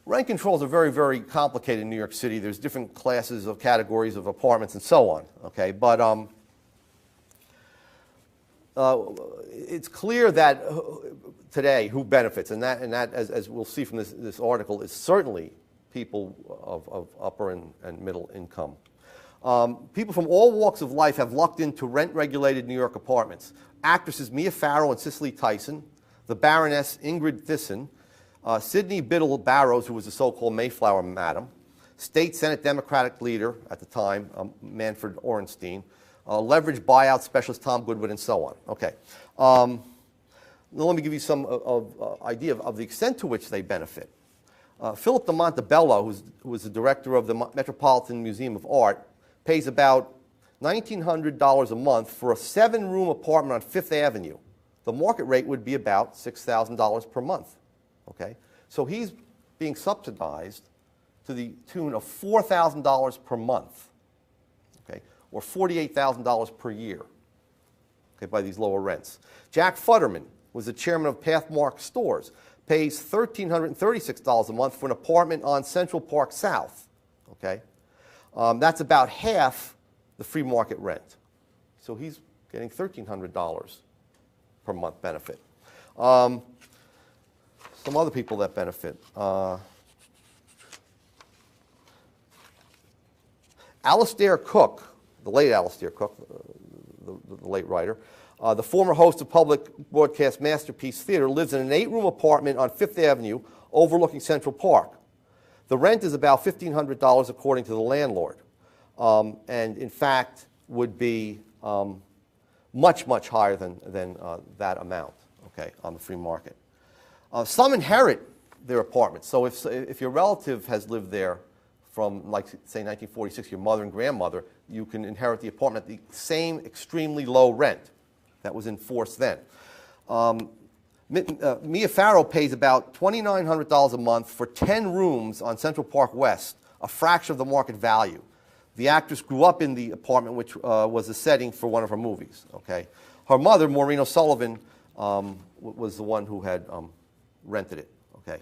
Speaker 1: Rent controls are very, very complicated in New York City. There's different classes of categories of apartments and so on. Okay, but it's clear that today who benefits, and that as we'll see from this article, is certainly people of upper and middle income. People from all walks of life have lucked into rent-regulated New York apartments. Actresses Mia Farrow and Cicely Tyson, the Baroness Ingrid Thyssen, Sidney Biddle Barrows, who was the so-called Mayflower Madam, State Senate Democratic leader at the time, Manfred Orenstein, leveraged buyout specialist Tom Goodwin, and so on. Okay. Now let me give you some idea of the extent to which they benefit. Philip de Montebello, who is the director of the Metropolitan Museum of Art, pays about $1,900 a month for a 7-room apartment on Fifth Avenue. The market rate would be about $6,000 per month. Okay? So he's being subsidized to the tune of $4,000 per month, okay, or $48,000 per year, okay, by these lower rents. Jack Futterman was the chairman of Pathmark Stores, pays $1,336 a month for an apartment on Central Park South. Okay? That's about half the free market rent. So he's getting $1,300 per month benefit. Some other people that benefit. Alistair Cook, the late Alistair Cook, the late writer, the former host of public broadcast Masterpiece Theater, lives in an 8-room apartment on Fifth Avenue overlooking Central Park. The rent is about $1,500 according to the landlord, and in fact would be much, much higher than that amount, okay, on the free market. Some inherit their apartments. So if your relative has lived there from, like, say, 1946, your mother and grandmother, you can inherit the apartment at the same extremely low rent that was in force then. Mia Farrow pays about $2,900 a month for 10 rooms on Central Park West, a fraction of the market value. The actress grew up in the apartment, which was the setting for one of her movies. Okay? Her mother, Maureen O'Sullivan, was the one who had rented it. Okay?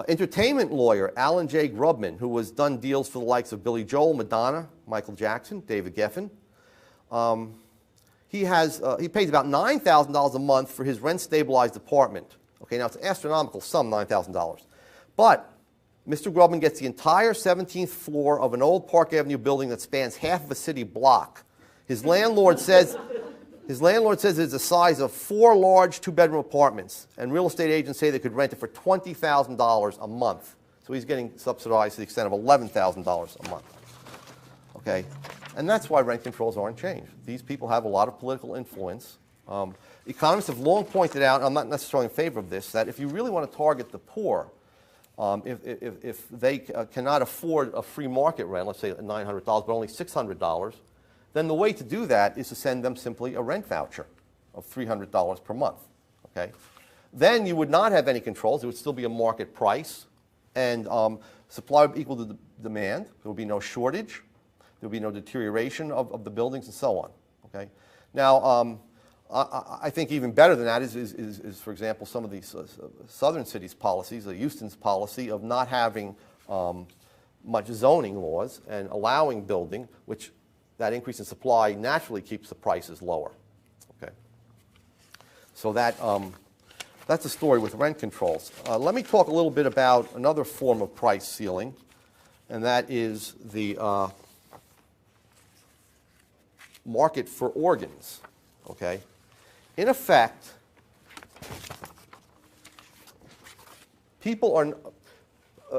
Speaker 1: Entertainment lawyer Alan J. Grubman, who has done deals for the likes of Billy Joel, Madonna, Michael Jackson, David Geffen. He pays about $9,000 a month for his rent-stabilized apartment. Okay, now it's an astronomical sum, $9,000. But Mr. Grubman gets the entire 17th floor of an old Park Avenue building that spans half of a city block. His landlord says it's the size of 4 large 2-bedroom apartments, and real estate agents say they could rent it for $20,000 a month. So he's getting subsidized to the extent of $11,000 a month. Okay, and that's why rent controls aren't changed. These people have a lot of political influence. Economists have long pointed out, I'm not necessarily in favor of this, that if you really want to target the poor, if they cannot afford a free market rent, let's say $900, but only $600, then the way to do that is to send them simply a rent voucher of $300 per month. Okay? Then you would not have any controls. It would still be a market price. And supply would equal to the demand. There would be no shortage. There would be no deterioration of the buildings and so on. Okay? Now, I think even better than that is, for example, some of these southern cities' policies, Houston's policy of not having much zoning laws and allowing building, which that increase in supply naturally keeps the prices lower. Okay? So that's the story with rent controls. Let me talk a little bit about another form of price ceiling, and that is the market for organs. Okay? In effect, people are,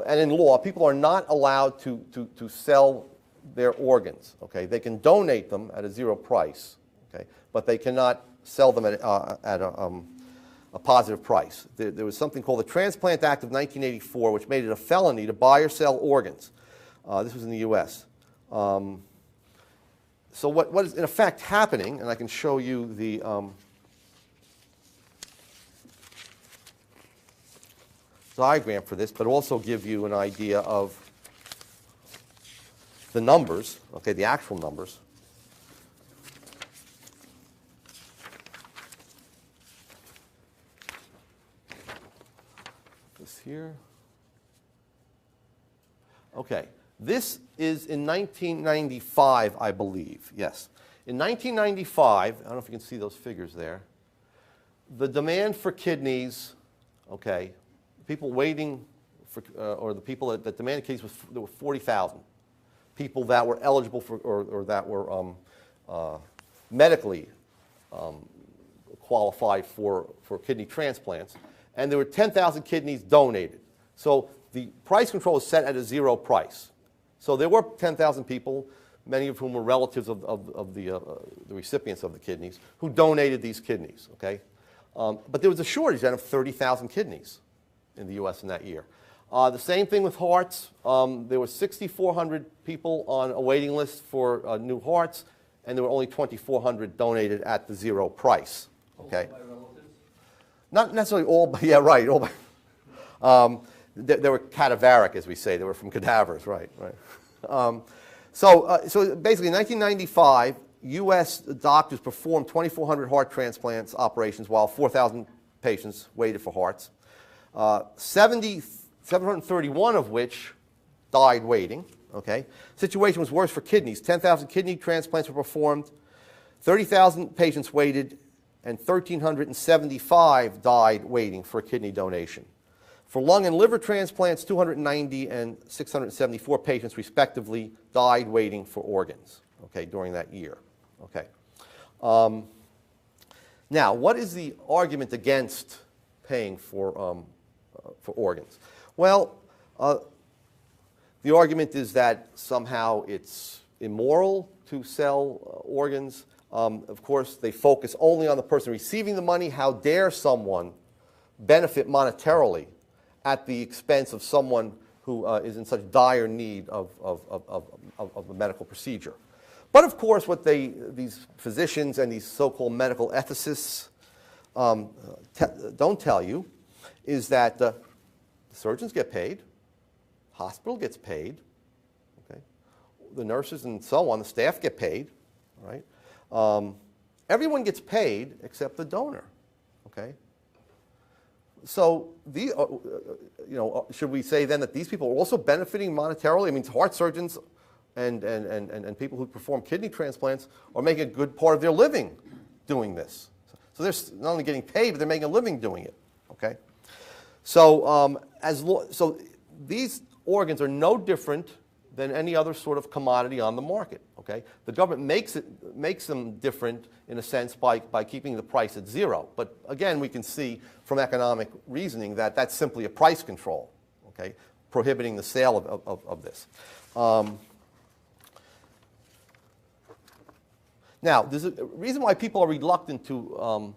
Speaker 1: and in law, people are not allowed to sell their organs. Okay? They can donate them at a zero price, okay? But they cannot sell them at a positive price. There was something called the Transplant Act of 1984, which made it a felony to buy or sell organs. This was in the U.S. So what is in effect happening, and I can show you the diagram for this, but also give you an idea of the numbers, okay, the actual numbers. This here. Okay, this is in 1995, I believe, yes. In 1995, I don't know if you can see those figures there, the demand for kidneys, okay, people waiting for, or the people that demanded kidneys, there were 40,000 people that were eligible for, or that were medically qualified for kidney transplants, and there were 10,000 kidneys donated. So the price control is set at a zero price. So there were 10,000 people, many of whom were relatives of the recipients of the kidneys, who donated these kidneys. Okay, but there was a shortage then of 30,000 kidneys in the U.S. in that year. The same thing with hearts. There were 6,400 people on a waiting list for new hearts, and there were only 2,400 donated at the zero price. Okay.
Speaker 2: Also by relatives? Not
Speaker 1: necessarily all, but yeah, right. All by, they were cadaveric, as we say. They were from cadavers, right, right. So basically, in 1995, U.S. doctors performed 2,400 heart transplants operations, while 4,000 patients waited for hearts. 731 of which died waiting. Okay, situation was worse for kidneys. 10,000 kidney transplants were performed, 30,000 patients waited, and 1,375 died waiting for a kidney donation. For lung and liver transplants, 290 and 674 patients respectively died waiting for organs, okay, during that year. Okay. Now, what is the argument against paying for organs? Well, the argument is that somehow it's immoral to sell organs. Of course, they focus only on the person receiving the money. How dare someone benefit monetarily at the expense of someone who is in such dire need of a medical procedure? But of course, what these physicians and these so-called medical ethicists don't tell you is that the surgeons get paid, hospital gets paid, okay? The nurses and so on, the staff get paid, right? Everyone gets paid except the donor, okay? So, should we say then that these people are also benefiting monetarily? I mean, heart surgeons and people who perform kidney transplants are making a good part of their living doing this. So they're not only getting paid, but they're making a living doing it, okay? So, so these organs are no different than any other sort of commodity on the market. Okay, the government makes them different in a sense by keeping the price at zero. But again, we can see from economic reasoning that that's simply a price control. Okay, prohibiting the sale of this. Now, there's a reason why people are reluctant to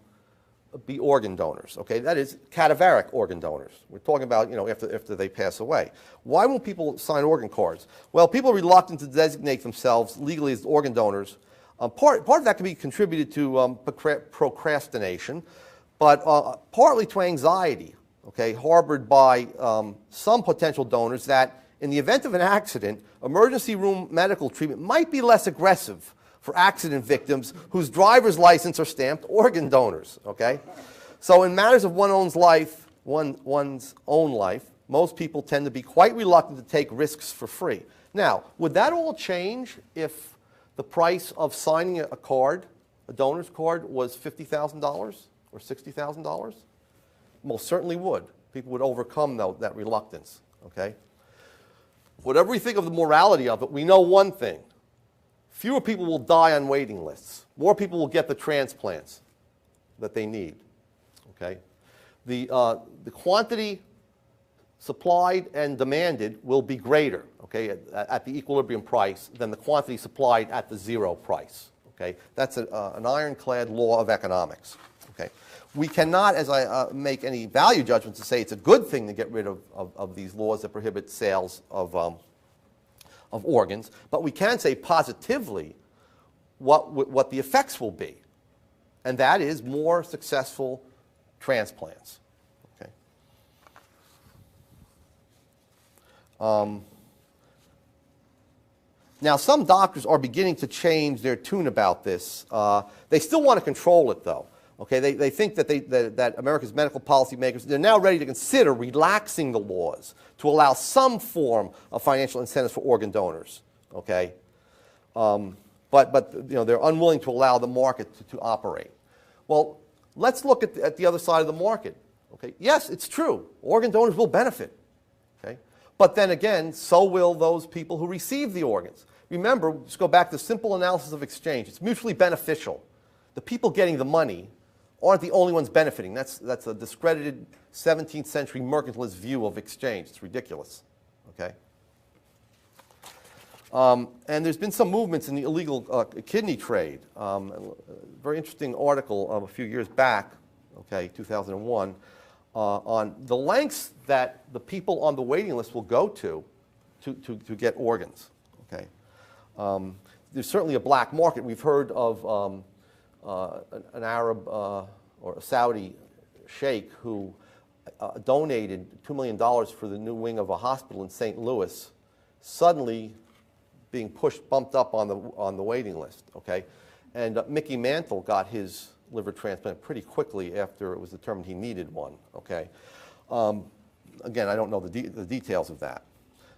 Speaker 1: be organ donors, okay? That is cadaveric organ donors. We're talking about, after they pass away. Why won't people sign organ cards? Well, people are reluctant to designate themselves legally as organ donors. Part of that can be contributed to procrastination, but partly to anxiety, okay, harbored by some potential donors that in the event of an accident, emergency room medical treatment might be less aggressive for accident victims whose driver's license are stamped organ donors, okay? So in matters of one's own life, most people tend to be quite reluctant to take risks for free. Now, would that all change if the price of signing a card, a donor's card, was $50,000 or $60,000? Most certainly would. People would overcome that reluctance, okay? Whatever we think of the morality of it, we know one thing. Fewer people will die on waiting lists. More people will get the transplants that they need, okay? The quantity supplied and demanded will be greater, okay, at the equilibrium price than the quantity supplied at the zero price, okay? That's an ironclad law of economics, okay? We cannot, as I make any value judgments to say it's a good thing to get rid of these laws that prohibit sales of organs, but we can say positively what the effects will be, and that is more successful transplants. Okay. Now, some doctors are beginning to change their tune about this. They still want to control it, though. Okay, they think that America's medical policymakers, they're now ready to consider relaxing the laws to allow some form of financial incentives for organ donors. Okay, but you know, they're unwilling to allow the market to operate. Well, let's look at the other side of the market. Okay, yes, it's true. Organ donors will benefit. Okay, but then again, so will those people who receive the organs. Remember, just go back to simple analysis of exchange. It's mutually beneficial. The people getting the money aren't the only ones benefiting. That's a discredited 17th century mercantilist view of exchange. It's ridiculous. Okay? And there's been some movements in the illegal kidney trade. A very interesting article a few years back, okay, 2001, on the lengths that the people on the waiting list will go to get organs. Okay? There's certainly a black market. We've heard of an Arab or a Saudi sheikh who donated $2 million for the new wing of a hospital in St. Louis, suddenly being bumped up on the waiting list. Okay, and Mickey Mantle got his liver transplant pretty quickly after it was determined he needed one. Okay, again, I don't know the details of that.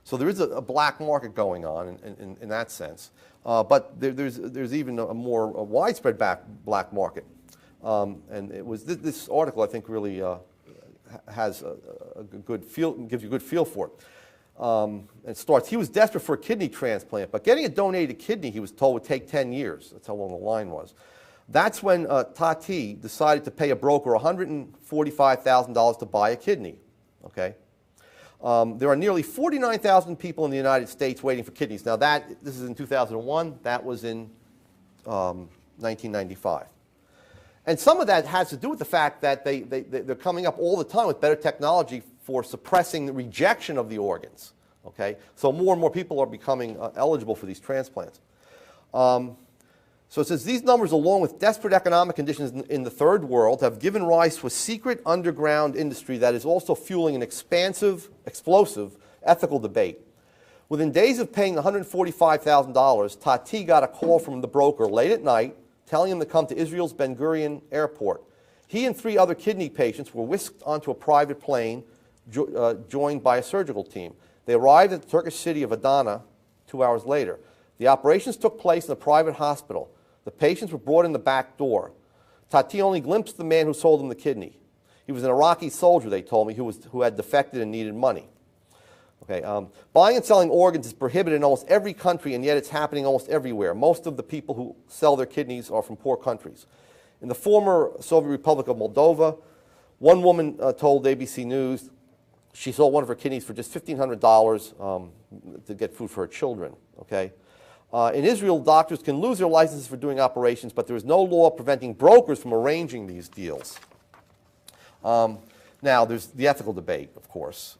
Speaker 1: So there is a black market going on in that sense. But there's even a more widespread black market. And it was this article, I think, really has a good feel, gives you a good feel for it. It starts, he was desperate for a kidney transplant, but getting a donated kidney, he was told, would take 10 years. That's how long the line was. That's when Tati decided to pay a broker $145,000 to buy a kidney. Okay? There are nearly 49,000 people in the United States waiting for kidneys. Now, this is in 2001. That was in 1995. And some of that has to do with the fact that they're coming up all the time with better technology for suppressing the rejection of the organs. Okay? So more and more people are becoming eligible for these transplants. So it says, these numbers, along with desperate economic conditions in the third world, have given rise to a secret underground industry that is also fueling an explosive ethical debate. Within days of paying $145,000, Tati got a call from the broker late at night telling him to come to Israel's Ben Gurion airport. He and 3 other kidney patients were whisked onto a private plane joined by a surgical team. They arrived at the Turkish city of Adana 2 hours later. The operations took place in a private hospital. The patients were brought in the back door. Tati only glimpsed the man who sold him the kidney. He was an Iraqi soldier, they told me, who had defected and needed money. Okay, buying and selling organs is prohibited in almost every country, and yet it's happening almost everywhere. Most of the people who sell their kidneys are from poor countries. In the former Soviet Republic of Moldova, one woman told ABC News she sold one of her kidneys for just $1,500 to get food for her children. Okay? In Israel, doctors can lose their licenses for doing operations, but there is no law preventing brokers from arranging these deals. Now, there's the ethical debate, of course,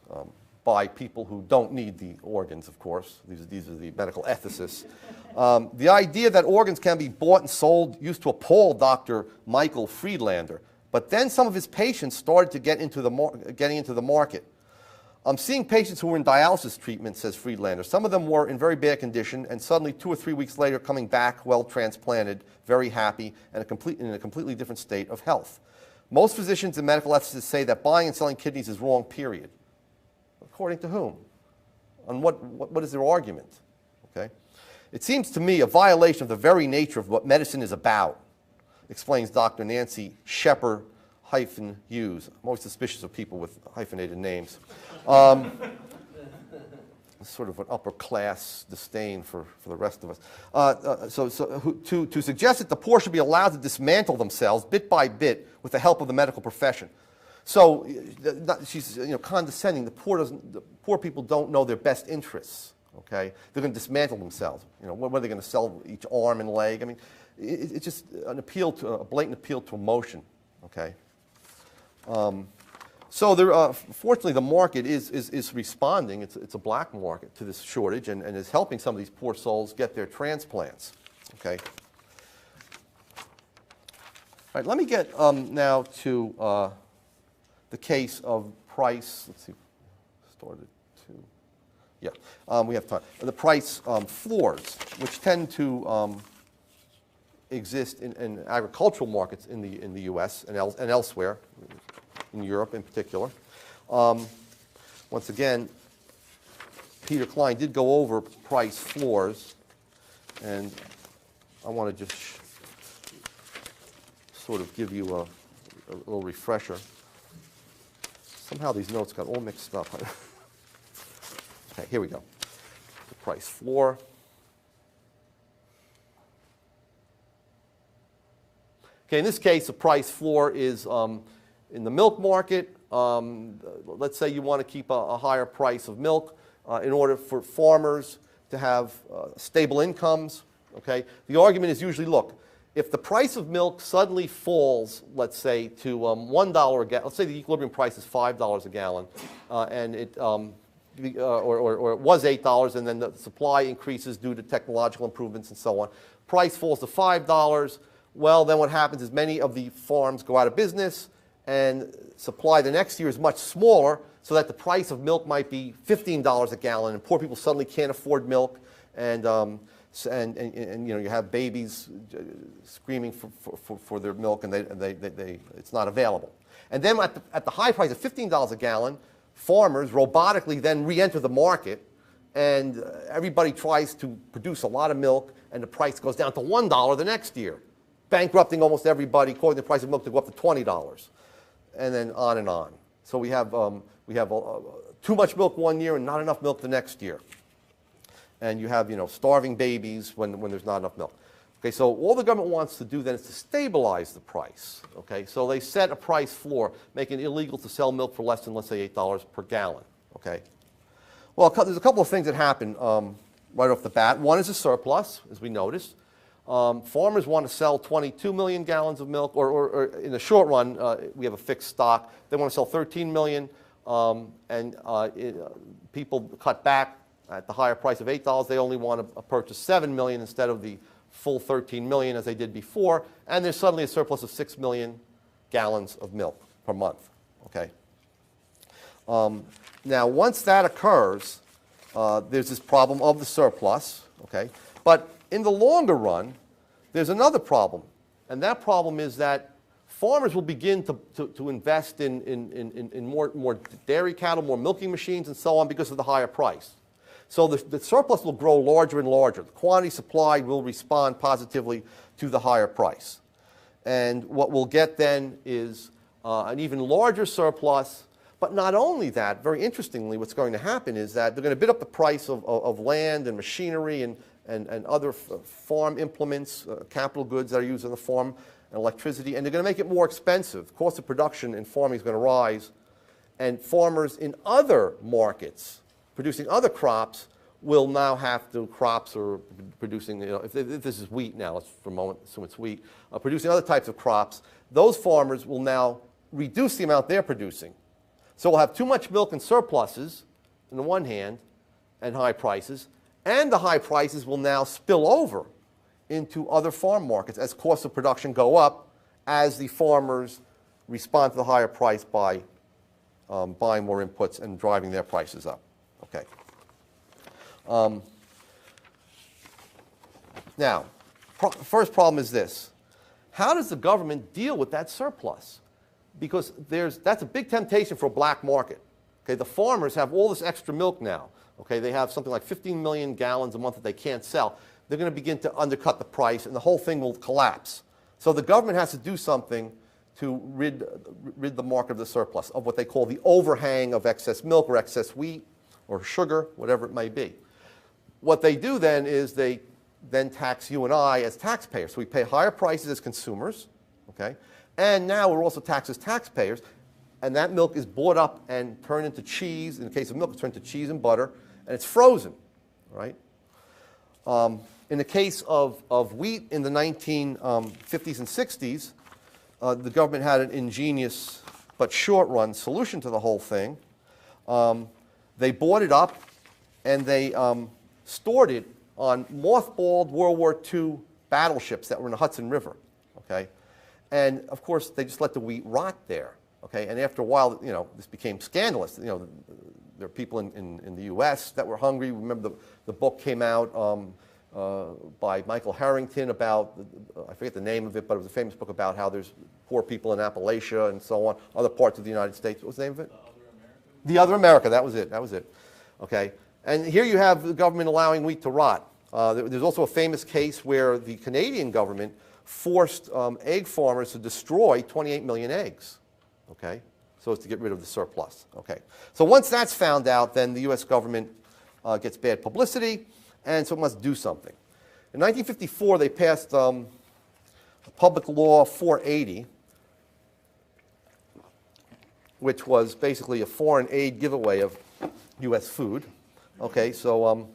Speaker 1: by people who don't need the organs, of course. These are the medical ethicists. The idea that organs can be bought and sold used to appall Dr. Michael Friedlander. But then some of his patients started to getting into the market. I'm seeing patients who were in dialysis treatment, says Friedlander. Some of them were in very bad condition, and suddenly 2 or 3 weeks later coming back well transplanted, very happy, and in a completely different state of health. Most physicians and medical ethicists say that buying and selling kidneys is wrong, period. According to whom? And what is their argument? Okay? It seems to me a violation of the very nature of what medicine is about, explains Dr. Nancy Shepard-Hughes. I'm always suspicious of people with hyphenated names. Sort of an upper-class disdain for the rest of us. To suggest that the poor should be allowed to dismantle themselves bit by bit with the help of the medical profession. So she's condescending. The poor people don't know their best interests. Okay, they're going to dismantle themselves. What are they going to sell each arm and leg? I mean, it's just a blatant appeal to emotion. Okay. So fortunately, the market is responding. It's a black market to this shortage, and is helping some of these poor souls get their transplants. Okay. All right. Let me get now to the case of price. Let's see. Started to. Yeah. We have time. The price floors, which tend to exist in agricultural markets in the U.S. and elsewhere. In Europe in particular. Once again, Peter Klein did go over price floors, and I want to just sort of give you a little refresher. Somehow these notes got all mixed up. Okay, here we go. The price floor. Okay, in this case, the price floor is in the milk market. Let's say you want to keep a higher price of milk in order for farmers to have stable incomes. Okay? The argument is usually, look, if the price of milk suddenly falls, let's say, to $1 a gallon, let's say the equilibrium price is $5 a gallon, and it or it was $8, and then the supply increases due to technological improvements and so on. Price falls to $5. Well, then what happens is many of the farms go out of business, and supply the next year is much smaller, so that the price of milk might be $15 a gallon, and poor people suddenly can't afford milk, and you have babies screaming for their milk, and it's not available. And then at the high price of $15 a gallon, farmers robotically then re-enter the market, and everybody tries to produce a lot of milk, and the price goes down to $1 the next year, bankrupting almost everybody, causing the price of milk to go up to $20. And then on and on. So we have too much milk one year and not enough milk the next year. And you have starving babies when there's not enough milk. Okay, so all the government wants to do then is to stabilize the price. Okay, so they set a price floor, making it illegal to sell milk for less than, let's say, $8 per gallon. Okay. Well, there's a couple of things that happen right off the bat. One is a surplus, as we noticed. Farmers want to sell 22 million gallons of milk, or in the short run, we have a fixed stock. They want to sell 13 million, and people cut back at the higher price of $8. They only want to purchase 7 million instead of the full 13 million as they did before, and there's suddenly a surplus of 6 million gallons of milk per month. Okay. Now, once that occurs, there's this problem of the surplus. Okay, but in the longer run, there's another problem, and that problem is that farmers will begin to invest in more dairy cattle, more milking machines, and so on because of the higher price. So the surplus will grow larger and larger. The quantity supplied will respond positively to the higher price. And what we'll get then is an even larger surplus. But not only that, very interestingly, what's going to happen is that they're going to bid up the price of land and machinery and other farm implements, capital goods that are used on the farm, and electricity, and they're going to make it more expensive. The cost of production in farming is going to rise, and farmers in other markets producing other crops will now have to, crops are producing, if this is wheat now, let's for a moment assume it's wheat, producing other types of crops, those farmers will now reduce the amount they're producing. So we'll have too much milk and surpluses on the one hand, and high prices, and the high prices will now spill over into other farm markets as costs of production go up, as the farmers respond to the higher price by buying more inputs and driving their prices up. Okay. Now, first problem is this. How does the government deal with that surplus? Because that's a big temptation for a black market. Okay, the farmers have all this extra milk now. Okay, they have something like 15 million gallons a month that they can't sell. They're going to begin to undercut the price, and the whole thing will collapse. So the government has to do something to rid the market of the surplus, of what they call the overhang of excess milk or excess wheat or sugar, whatever it may be. What they do then is they then tax you and I as taxpayers. So we pay higher prices as consumers, okay? And now we're also taxed as taxpayers, and that milk is bought up and turned into cheese. In the case of milk, it's turned into cheese and butter, and it's frozen, right? In the case of wheat in the 1950s and 60s, the government had an ingenious but short-run solution to the whole thing. They bought it up and they stored it on mothballed World War II battleships that were in the Hudson River, okay? And of course, they just let the wheat rot there, okay? And after a while, you know, this became scandalous. You know, there are people in the U.S. that were hungry. Remember the book came out by Michael Harrington about, I forget the name of it, but it was a famous book about how there's poor people in Appalachia and so on, other parts of the United States. What was the name of it? The Other America, that was it, okay? And here you have the government allowing wheat to rot. There's also a famous case where the Canadian government forced egg farmers to destroy 28 million eggs, okay? So as to get rid of the surplus, okay? So once that's found out, then the U.S. government gets bad publicity, and so it must do something. In 1954, they passed Public Law 480, which was basically a foreign aid giveaway of U.S. food. Okay, so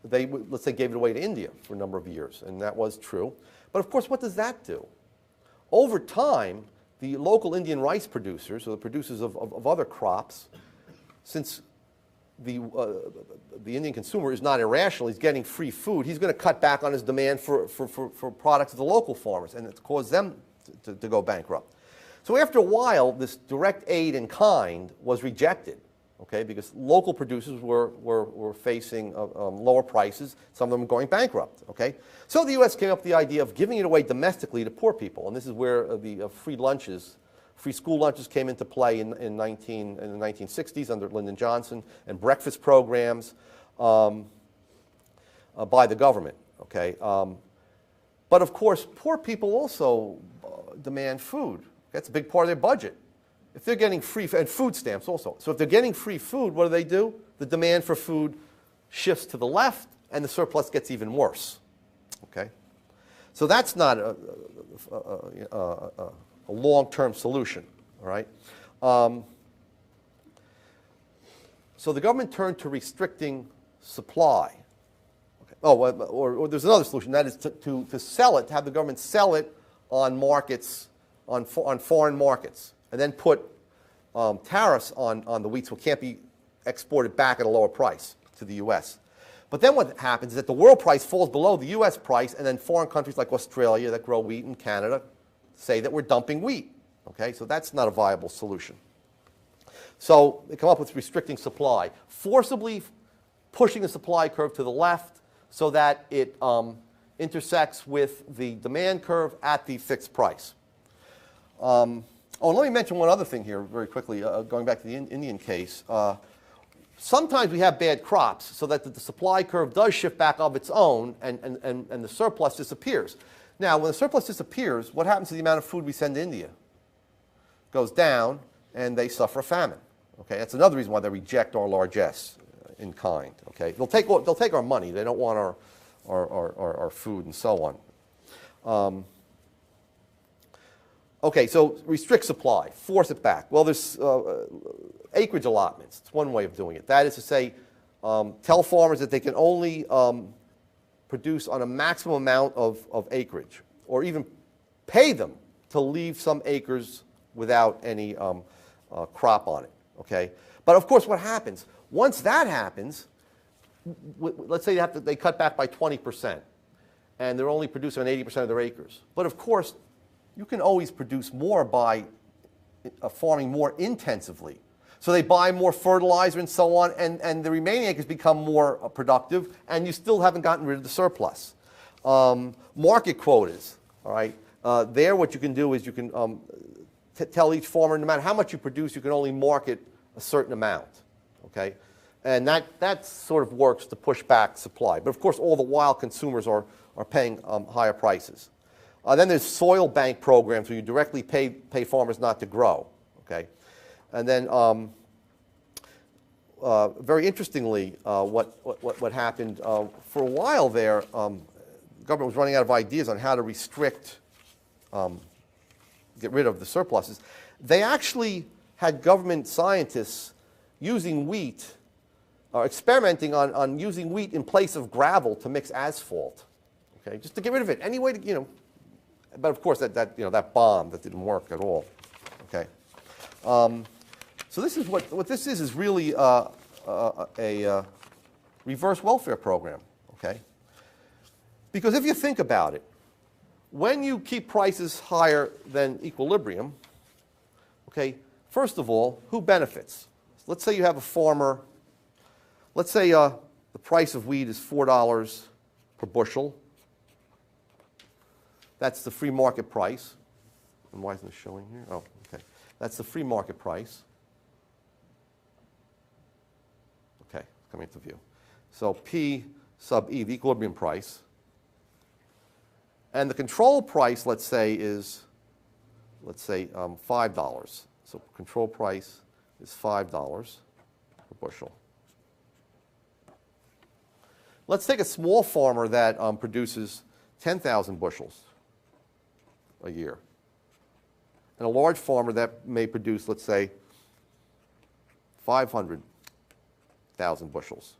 Speaker 1: they, let's say, gave it away to India for a number of years, and that was true. But of course, what does that do? Over time, the local Indian rice producers, or the producers of other crops, since the Indian consumer is not irrational, he's getting free food, he's going to cut back on his demand for products of the local farmers, and it's caused them to go bankrupt. So after a while, this direct aid in kind was rejected, okay, because local producers were facing lower prices. Some of them were going bankrupt, okay? So the U.S. came up with the idea of giving it away domestically to poor people, and this is where the free lunches, free school lunches came into play in the 1960s under Lyndon Johnson, and breakfast programs by the government, okay? But of course, poor people also demand food. That's a big part of their budget. If they're getting free, and food stamps also. So if they're getting free food, what do? The demand for food shifts to the left, and the surplus gets even worse. Okay? So that's not a long-term solution, all right? So the government turned to restricting supply. Okay. Oh, or there's another solution. That is to sell it, to have the government sell it on markets, on foreign markets, and then put tariffs on the wheat so it can't be exported back at a lower price to the U.S. But then what happens is that the world price falls below the U.S. price, and then foreign countries like Australia that grow wheat and Canada say that we're dumping wheat. Okay, so that's not a viable solution. So they come up with restricting supply, forcibly pushing the supply curve to the left so that it intersects with the demand curve at the fixed price. Oh, and let me mention one other thing here very quickly, going back to the Indian case. Sometimes we have bad crops so that the supply curve does shift back of its own and the surplus disappears. Now, when the surplus disappears, what happens to the amount of food we send to India? It goes down, and they suffer a famine. Okay, that's another reason why they reject our largesse in kind. Okay, they'll take our money. They don't want our food and so on. Okay, so restrict supply, force it back. Well, there's acreage allotments. It's one way of doing it. That is to say, tell farmers that they can only produce on a maximum amount of acreage, or even pay them to leave some acres without any crop on it. Okay, but of course, what happens once that happens? Let's say they cut back by 20%, and they're only producing on 80% of their acres. But of course, you can always produce more by farming more intensively. So they buy more fertilizer and so on, and the remaining acres become more productive, and you still haven't gotten rid of the surplus. Market quotas, all right? There what you can do is you can tell each farmer, no matter how much you produce, you can only market a certain amount, okay? And that sort of works to push back supply. But of course, all the while, consumers are paying higher prices. Then there's soil bank programs where you directly pay farmers not to grow, okay? And then very interestingly, what happened for a while there, the government was running out of ideas on how to restrict, get rid of the surpluses. They actually had government scientists using wheat, experimenting on using wheat in place of gravel to mix asphalt, okay, just to get rid of it. Any way to, you know, but of course that bombed, that didn't work at all, okay. So this is what this is really a reverse welfare program, okay? Because if you think about it, when you keep prices higher than equilibrium, okay, first of all, who benefits? Let's say you have a farmer, let's say the price of wheat is $4 per bushel. That's the free market price. And why isn't it showing here? Oh, okay. That's the free market price. Okay, coming into view. So P sub E, the equilibrium price. And the control price, let's say, is, $5. So control price is $5 per bushel. Let's take a small farmer that produces 10,000 bushels a year, and a large farmer that may produce, let's say, 500,000 bushels.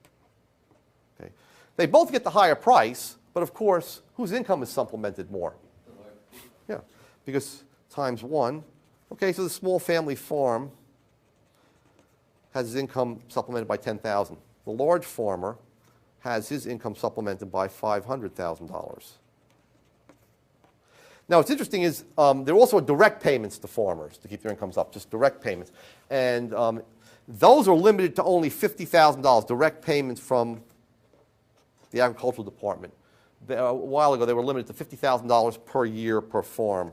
Speaker 1: Okay. They both get the higher price, but of course, whose income is supplemented more? Yeah, because times 1. Okay, so the small family farm has his income supplemented by 10,000. The large farmer has his income supplemented by $500,000. Now, what's interesting is there are also direct payments to farmers to keep their incomes up, just direct payments. And those are limited to only $50,000, direct payments from the agricultural department. A while ago, they were limited to $50,000 per year per farm.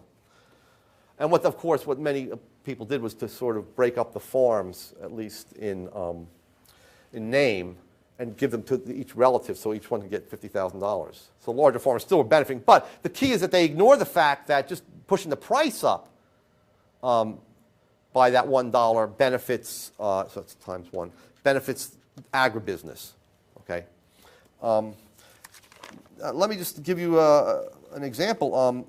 Speaker 1: And what many people did was to sort of break up the farms, at least in name, and give them to each relative so each one could get $50,000. So larger farmers still were benefiting. But the key is that they ignore the fact that just pushing the price up by that $1 benefits, so it's times 1, benefits agribusiness, okay? Let me just give you an example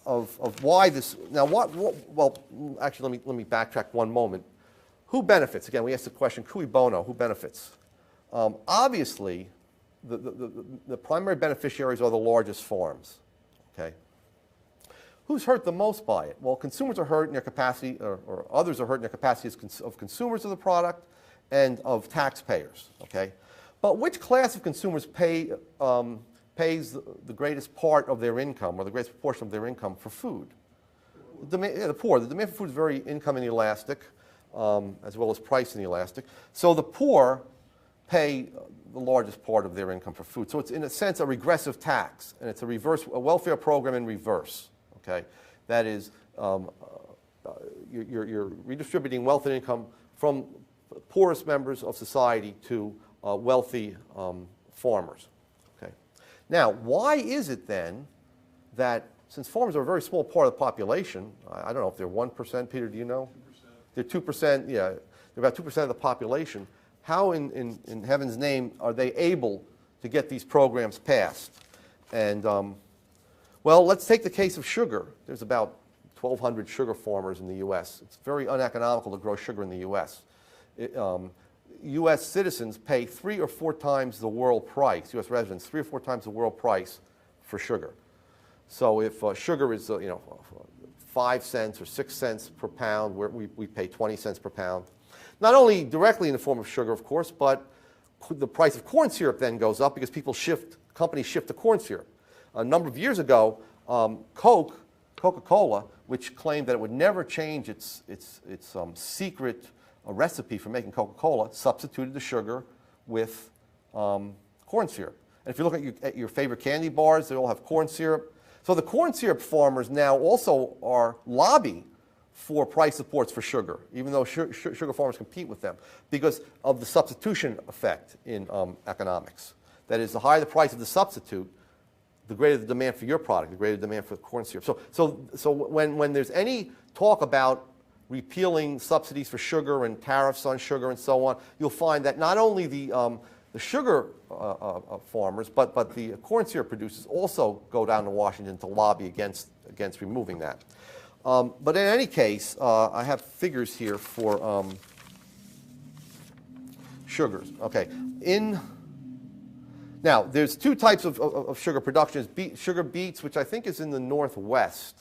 Speaker 1: of why this, now well, actually let me backtrack one moment. Who benefits? Again, we asked the question, cui bono, who benefits? Obviously, the primary beneficiaries are the largest farms, okay? Who's hurt the most by it? Well, consumers are hurt in their capacity, or others are hurt in their capacity of consumers of the product and of taxpayers, okay? But which class of consumers pays the greatest part of their income, or the greatest proportion of their income, for food? The poor. The demand for food is very income inelastic, as well as price inelastic. So the poor pay the largest part of their income for food. So it's, in a sense, a regressive tax, and it's a welfare program in reverse, okay? That is, you're redistributing wealth and income from poorest members of society to wealthy farmers, okay? Now, why is it then that, since farmers are a very small part of the population, I don't know if they're 1%, Peter, do you know? 2%. They're 2%, yeah, they're about 2% of the population. How in heaven's name are they able to get these programs passed? And, well, let's take the case of sugar. There's about 1,200 sugar farmers in the U.S. It's very uneconomical to grow sugar in the U.S. U.S. citizens pay 3 or 4 times the world price, U.S. residents, 3 or 4 times the world price for sugar. So if sugar is, 5 cents or 6 cents per pound, we pay 20 cents per pound. Not only directly in the form of sugar, of course, but the price of corn syrup then goes up because companies shift to corn syrup. A number of years ago, Coke Coca-Cola, which claimed that it would never change its secret recipe for making Coca-Cola, substituted the sugar with corn syrup. And if you look at your favorite candy bars, they all have corn syrup. So the corn syrup farmers now also are lobbying for price supports for sugar, even though sugar farmers compete with them, because of the substitution effect in economics. That is, the higher the price of the substitute, the greater the demand for your product, the greater the demand for corn syrup. So when there's any talk about repealing subsidies for sugar and tariffs on sugar and so on, you'll find that not only the sugar farmers, but the corn syrup producers also go down to Washington to lobby against removing that. But in any case, I have figures here for sugars. Okay, now there's two types of sugar production. Sugar beets, which I think is in the Northwest.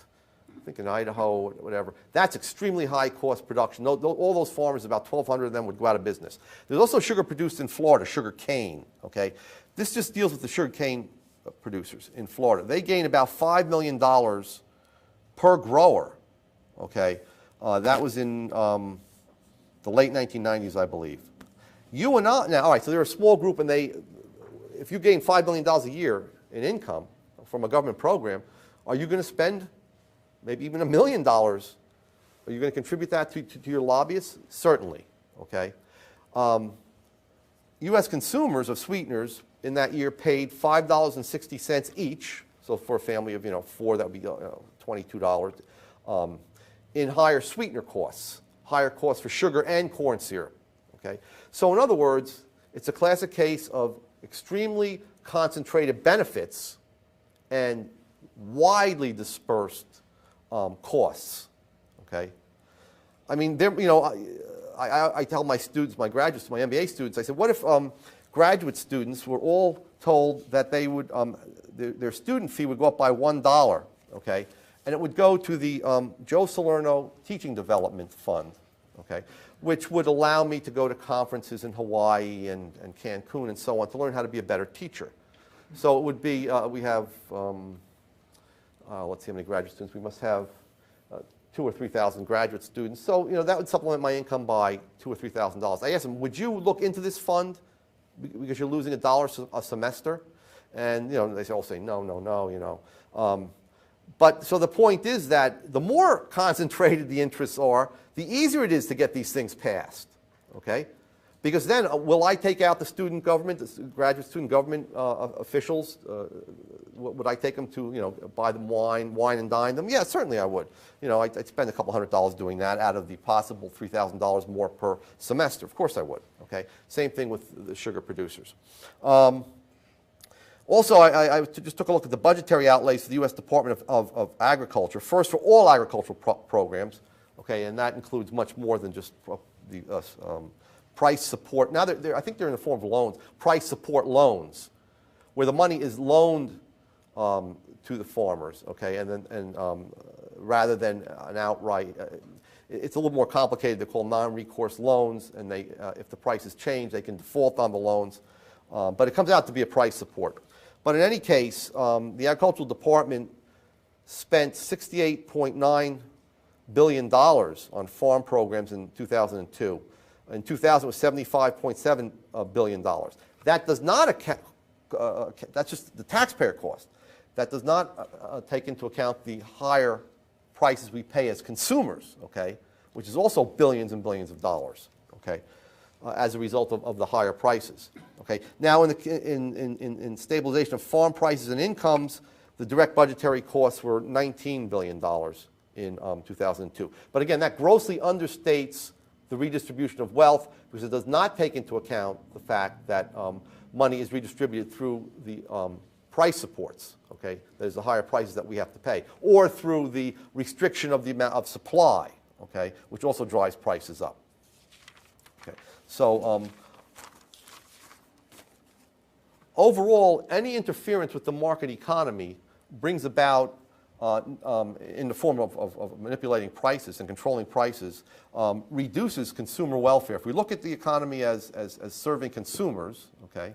Speaker 1: I think in Idaho, whatever. That's extremely high cost production. All those farmers, about 1,200 of them, would go out of business. There's also sugar produced in Florida, sugar cane. Okay, this just deals with the sugar cane producers in Florida. They gain about $5 million per grower. Okay, that was in the late 1990s, I believe. You and I now, all right. So they're a small group, and if you gain $5 million a year in income from a government program, are you going to spend maybe even $1 million? Are you going to contribute that to your lobbyists? Certainly. Okay. U.S. consumers of sweeteners in that year paid $5.60 each. So for a family of four, that would be $22 in higher sweetener costs, higher costs for sugar and corn syrup. Okay. So in other words, it's a classic case of extremely concentrated benefits and widely dispersed costs. Okay. I mean, I tell my students, my graduates, my MBA students, I said, what if graduate students were all told that they would their student fee would go up by $1, okay, and it would go to the Joe Salerno Teaching Development Fund, okay, which would allow me to go to conferences in Hawaii and Cancun and so on to learn how to be a better teacher. So it would be, we have, let's see how many graduate students, we must have 2,000 or 3,000 graduate students. So, that would supplement my income by $2,000 or $3,000. I asked them, would you look into this fund because you're losing $1 a semester? And, they all say, no. But so the point is that the more concentrated the interests are, the easier it is to get these things passed, okay? Because then, will I take out the student government, the graduate student government officials? Would I take them to, buy them wine and dine them? Yeah, certainly I would. I'd spend a couple $100 doing that out of the possible $3,000 more per semester. Of course I would, okay? Same thing with the sugar producers. Also, I just took a look at the budgetary outlays for the U.S. Department of Agriculture. First, for all agricultural programs, okay, and that includes much more than just the price support. Now, I think they're in the form of loans, price support loans, where the money is loaned to the farmers, okay, and rather than an outright. It's a little more complicated. They're called non-recourse loans, and if the prices change, they can default on the loans. But it comes out to be a price support. But in any case, the Agricultural Department spent $68.9 billion on farm programs in 2002. In 2000, it was $75.7 billion. That does not account, that's just the taxpayer cost. That does not take into account the higher prices we pay as consumers, okay, which is also billions and billions of dollars, okay, as a result of the higher prices. Okay. Now, in stabilization of farm prices and incomes, the direct budgetary costs were $19 billion in 2002. But again, that grossly understates the redistribution of wealth because it does not take into account the fact that money is redistributed through the price supports. Okay, there's the higher prices that we have to pay, or through the restriction of the amount of supply. Okay, which also drives prices up. Okay, so. Overall, any interference with the market economy brings about, in the form of manipulating prices and controlling prices, reduces consumer welfare. If we look at the economy as serving consumers, okay,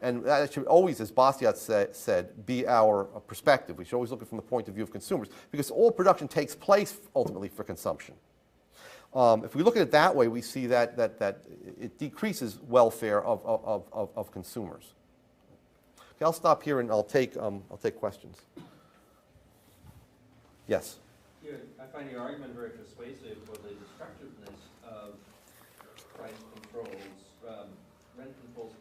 Speaker 1: And that should always, as Bastiat said, be our perspective. We should always look at it from the point of view of consumers, because all production takes place ultimately for consumption. If we look at it that way, we see that it decreases welfare of consumers. Okay, I'll stop here and I'll take questions. Yes?
Speaker 2: Yeah, I find your argument very persuasive for the destructiveness of price controls, rent controls.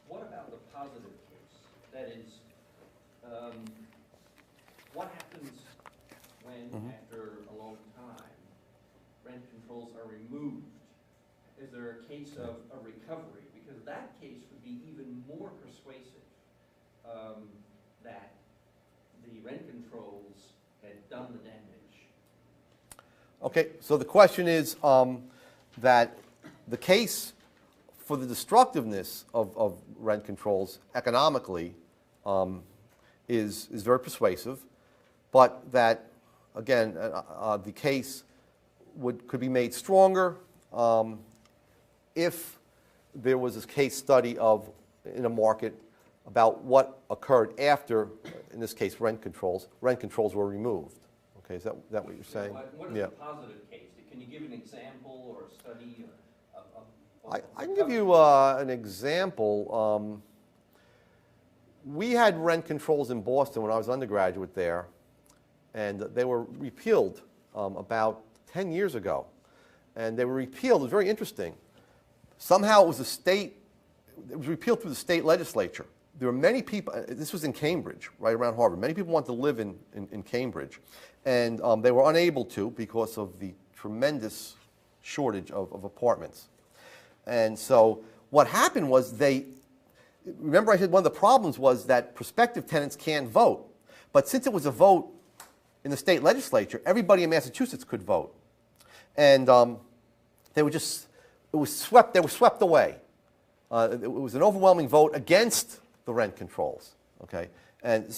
Speaker 2: What about the positive case? That is, what happens when, after a long time, rent controls are removed? Is there a case of a recovery? Because that case would be even more persuasive, that the rent controls had done the damage.
Speaker 1: Okay, so the question is that the case for the destructiveness of rent controls economically is very persuasive, but that, again, the case could be made stronger if there was a case study in a market about what occurred after, in this case, rent controls were removed. Okay, is that what you're saying?
Speaker 2: What is the positive case? Can you give an example or a study?
Speaker 1: I can give you an example. We had rent controls in Boston when I was undergraduate there, and they were repealed about 10 years ago. And they were repealed. It was very interesting. Somehow it was repealed through the state legislature. There were many people, this was in Cambridge, right around Harvard. Many people wanted to live in Cambridge. And they were unable to because of the tremendous shortage of apartments. And so what happened was remember I said one of the problems was that prospective tenants can't vote. But since it was a vote in the state legislature, everybody in Massachusetts could vote. And they were swept away. It was an overwhelming vote against the rent controls, okay, and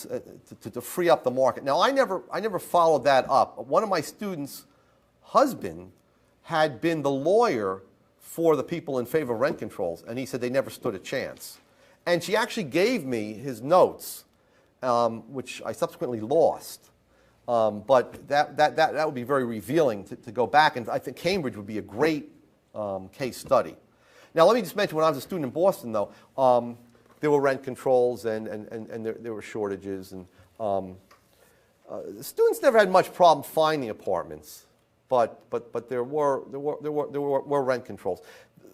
Speaker 1: to free up the market. Now, I never followed that up. One of my students' husband had been the lawyer for the people in favor of rent controls, and he said they never stood a chance. And she actually gave me his notes, which I subsequently lost. But that would be very revealing to go back, and I think Cambridge would be a great case study. Now, let me just mention, when I was a student in Boston, though, there were rent controls and there were shortages, and students never had much problem finding apartments, but there were rent controls.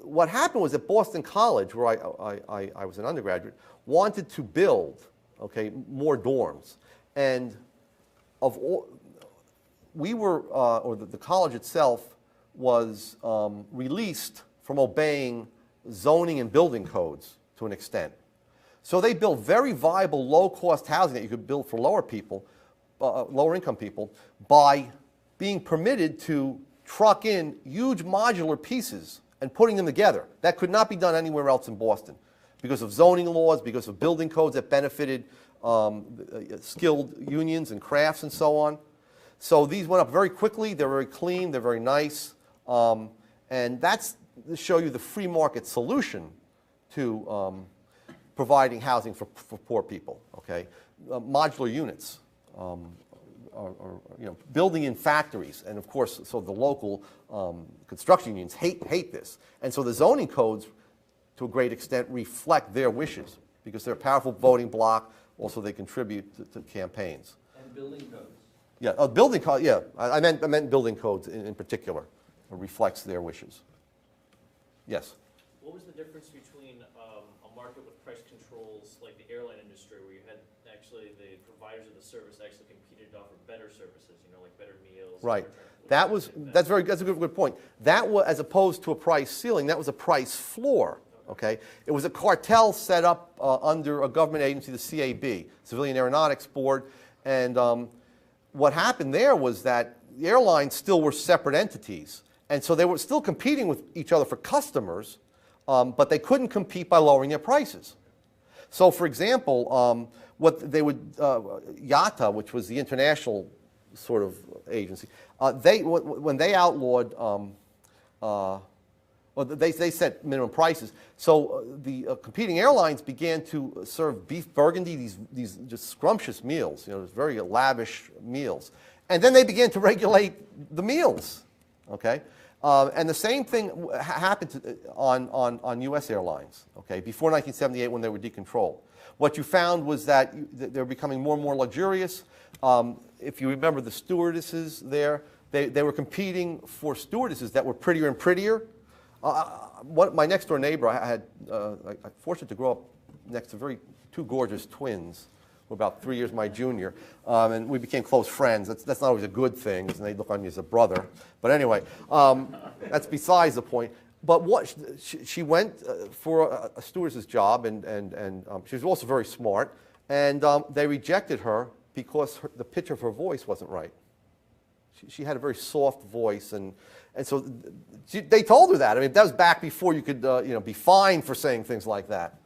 Speaker 1: What happened was that Boston College, where I was an undergraduate, wanted to build, okay, more dorms, and the college itself was released from obeying zoning and building codes to an extent. So they built very viable, low-cost housing that you could build for lower-income people by being permitted to truck in huge modular pieces and putting them together. That could not be done anywhere else in Boston because of zoning laws, because of building codes that benefited skilled unions and crafts and so on. So these went up very quickly. They're very clean. They're very nice. And that's to show you the free market solution to providing housing for poor people. Okay, modular units, building in factories, and of course, so the local construction unions hate this, and so the zoning codes, to a great extent, reflect their wishes because they're a powerful voting bloc. Also, they contribute to campaigns.
Speaker 2: And building codes.
Speaker 1: Yeah, building codes. Yeah, I meant building codes in particular. It reflects their wishes. Yes.
Speaker 3: What was the difference between a market with price controls like the airline industry, where you had actually the providers of the service actually competed to offer better services, like better meals?
Speaker 1: Right. That's a good point. That was, as opposed to a price ceiling, that was a price floor. Okay. It was a cartel set up under a government agency, the CAB, Civilian Aeronautics Board, and what happened there was that the airlines still were separate entities, and so they were still competing with each other for customers. But they couldn't compete by lowering their prices. So, for example, what they would, IATA, which was the international sort of agency, when they outlawed Well, they set minimum prices. So the competing airlines began to serve beef burgundy, these just scrumptious meals, very lavish meals. And then they began to regulate the meals, okay? And the same thing happened on U.S. airlines, okay, before 1978 when they were decontrolled. What you found was that they were becoming more and more luxurious. If you remember the stewardesses there, they were competing for stewardesses that were prettier and prettier. My next door neighbor, I fortunate to grow up next to two gorgeous twins, who were about 3 years my junior, and we became close friends. That's not always a good thing, and they look on you as a brother. But anyway, that's besides the point. But she went for a stewardess's job, and she was also very smart, and they rejected her because the pitch of her voice wasn't right. She had a very soft voice, and so they told her that. I mean, that was back before you could be fined for saying things like that.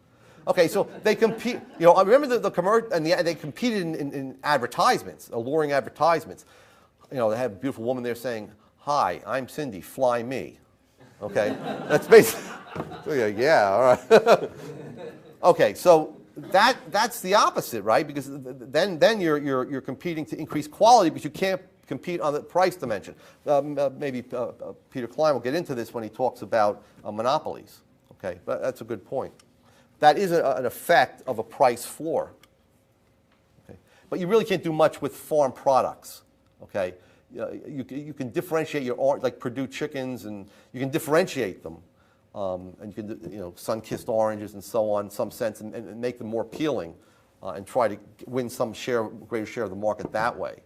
Speaker 1: Okay, so they compete. I remember the commercial, and they competed in advertisements, alluring advertisements. They had a beautiful woman there saying, "Hi, I'm Cindy. Fly me." Okay, that's basically. Yeah, all right. Okay, so that's the opposite, right? Because then you're competing to increase quality, but you can't compete on the price dimension. Maybe Peter Klein will get into this when he talks about monopolies. Okay, but that's a good point. That is an effect of a price floor. Okay, but you really can't do much with farm products. Okay, you can differentiate like Purdue chickens, and you can differentiate them, and you can sun-kissed oranges and so on in some sense, and make them more appealing, and try to win some greater share of the market that way.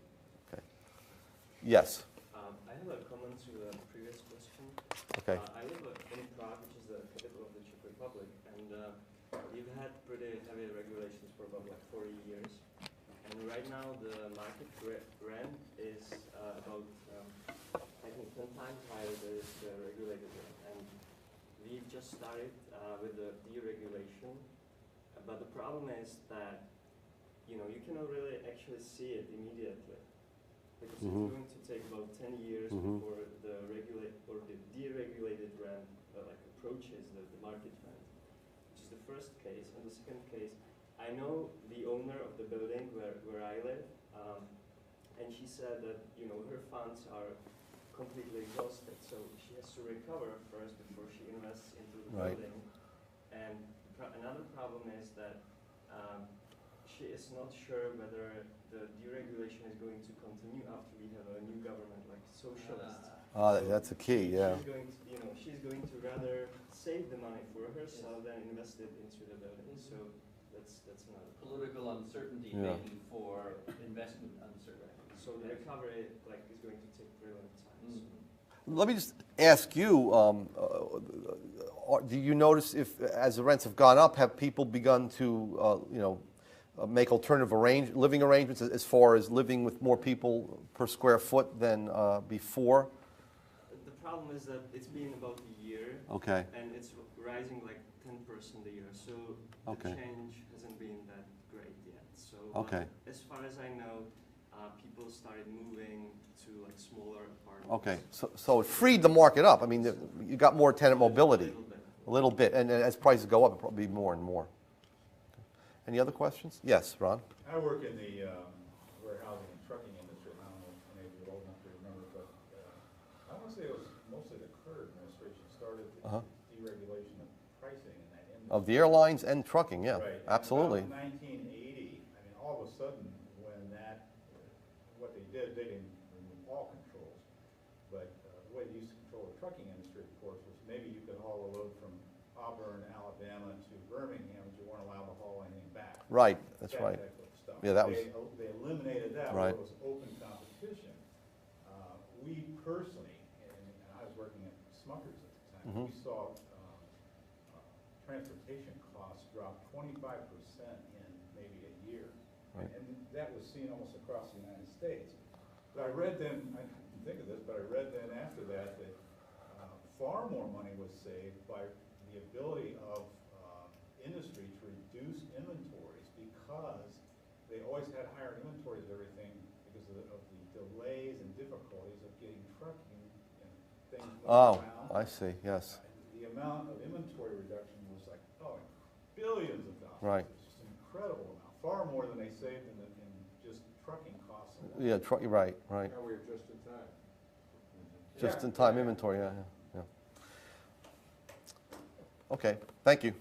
Speaker 1: Yes.
Speaker 4: I have a comment to the previous question.
Speaker 1: Okay.
Speaker 4: I live in Prague, which is the capital of the Czech Republic, and we've had pretty heavy regulations for about 40 years. And right now the market rent is about, I think, 10 times higher than the regulated rent. And we've just started with the deregulation, but the problem is that you cannot really actually see it immediately. Because it's going to take about 10 years before the deregulated rent approaches the market rent, which is the first case. And the second case, I know the owner of the building where I live, and she said that her funds are completely exhausted, so she has to recover first before she invests into the building. And another problem is that she is not sure whether the deregulation is going to continue after we have a new government, like socialists.
Speaker 1: That's a key, yeah.
Speaker 4: She's going to rather save the money for herself than invest it into the building. So that's another
Speaker 2: political uncertainty maybe for investment uncertainty.
Speaker 4: So the recovery is going to take very long time.
Speaker 1: Let me just ask you, do you notice if, as the rents have gone up, have people begun to, make alternative living arrangements as far as living with more people per square foot than before?
Speaker 4: The problem is that it's been about a year,
Speaker 1: okay,
Speaker 4: and it's rising like 10% a year, so the change hasn't been that great yet. So as far as I know, people started moving to smaller apartments.
Speaker 1: Okay, so it freed the market up. I mean, you got more tenant mobility. A little bit, and as prices go up, it'll probably be more and more. Any other questions? Yes, Ron?
Speaker 5: I work in the warehousing and trucking industry. I don't know if any of you are old enough to remember, but I want to say it was mostly the Carter administration started the deregulation of pricing in that industry.
Speaker 1: Of the airlines and trucking, yeah,
Speaker 5: right.
Speaker 1: Absolutely.
Speaker 5: In 1980, all of a sudden, when what they didn't remove all controls, but the way they used to control the trucking industry, of course, was maybe you could haul a load from Auburn, Alabama to Birmingham, but you weren't allowed to haul anything back.
Speaker 1: Right, that's right.
Speaker 5: Type of stuff.
Speaker 1: Yeah, that was.
Speaker 5: They eliminated that.
Speaker 1: Right.
Speaker 5: Where it was open competition. We personally, and I was working at Smucker's at the time, we saw transportation costs drop 25% in maybe a year,
Speaker 1: Right.
Speaker 5: and that was seen almost across the United States. But I read then, I didn't think of this, but I read then after that far more money was saved by the ability of industry to reduce inventories, because they always had higher inventories of everything because of the delays and difficulties of getting trucking and things moving around.
Speaker 1: I see, yes.
Speaker 5: The amount of inventory reduction was like, oh, billions of dollars.
Speaker 1: Right.
Speaker 5: It's just an incredible amount, far more than they saved in just trucking costs alone.
Speaker 1: Yeah, right, right.
Speaker 6: Now we're just in time.
Speaker 1: Just in time inventory, yeah. Okay, thank you.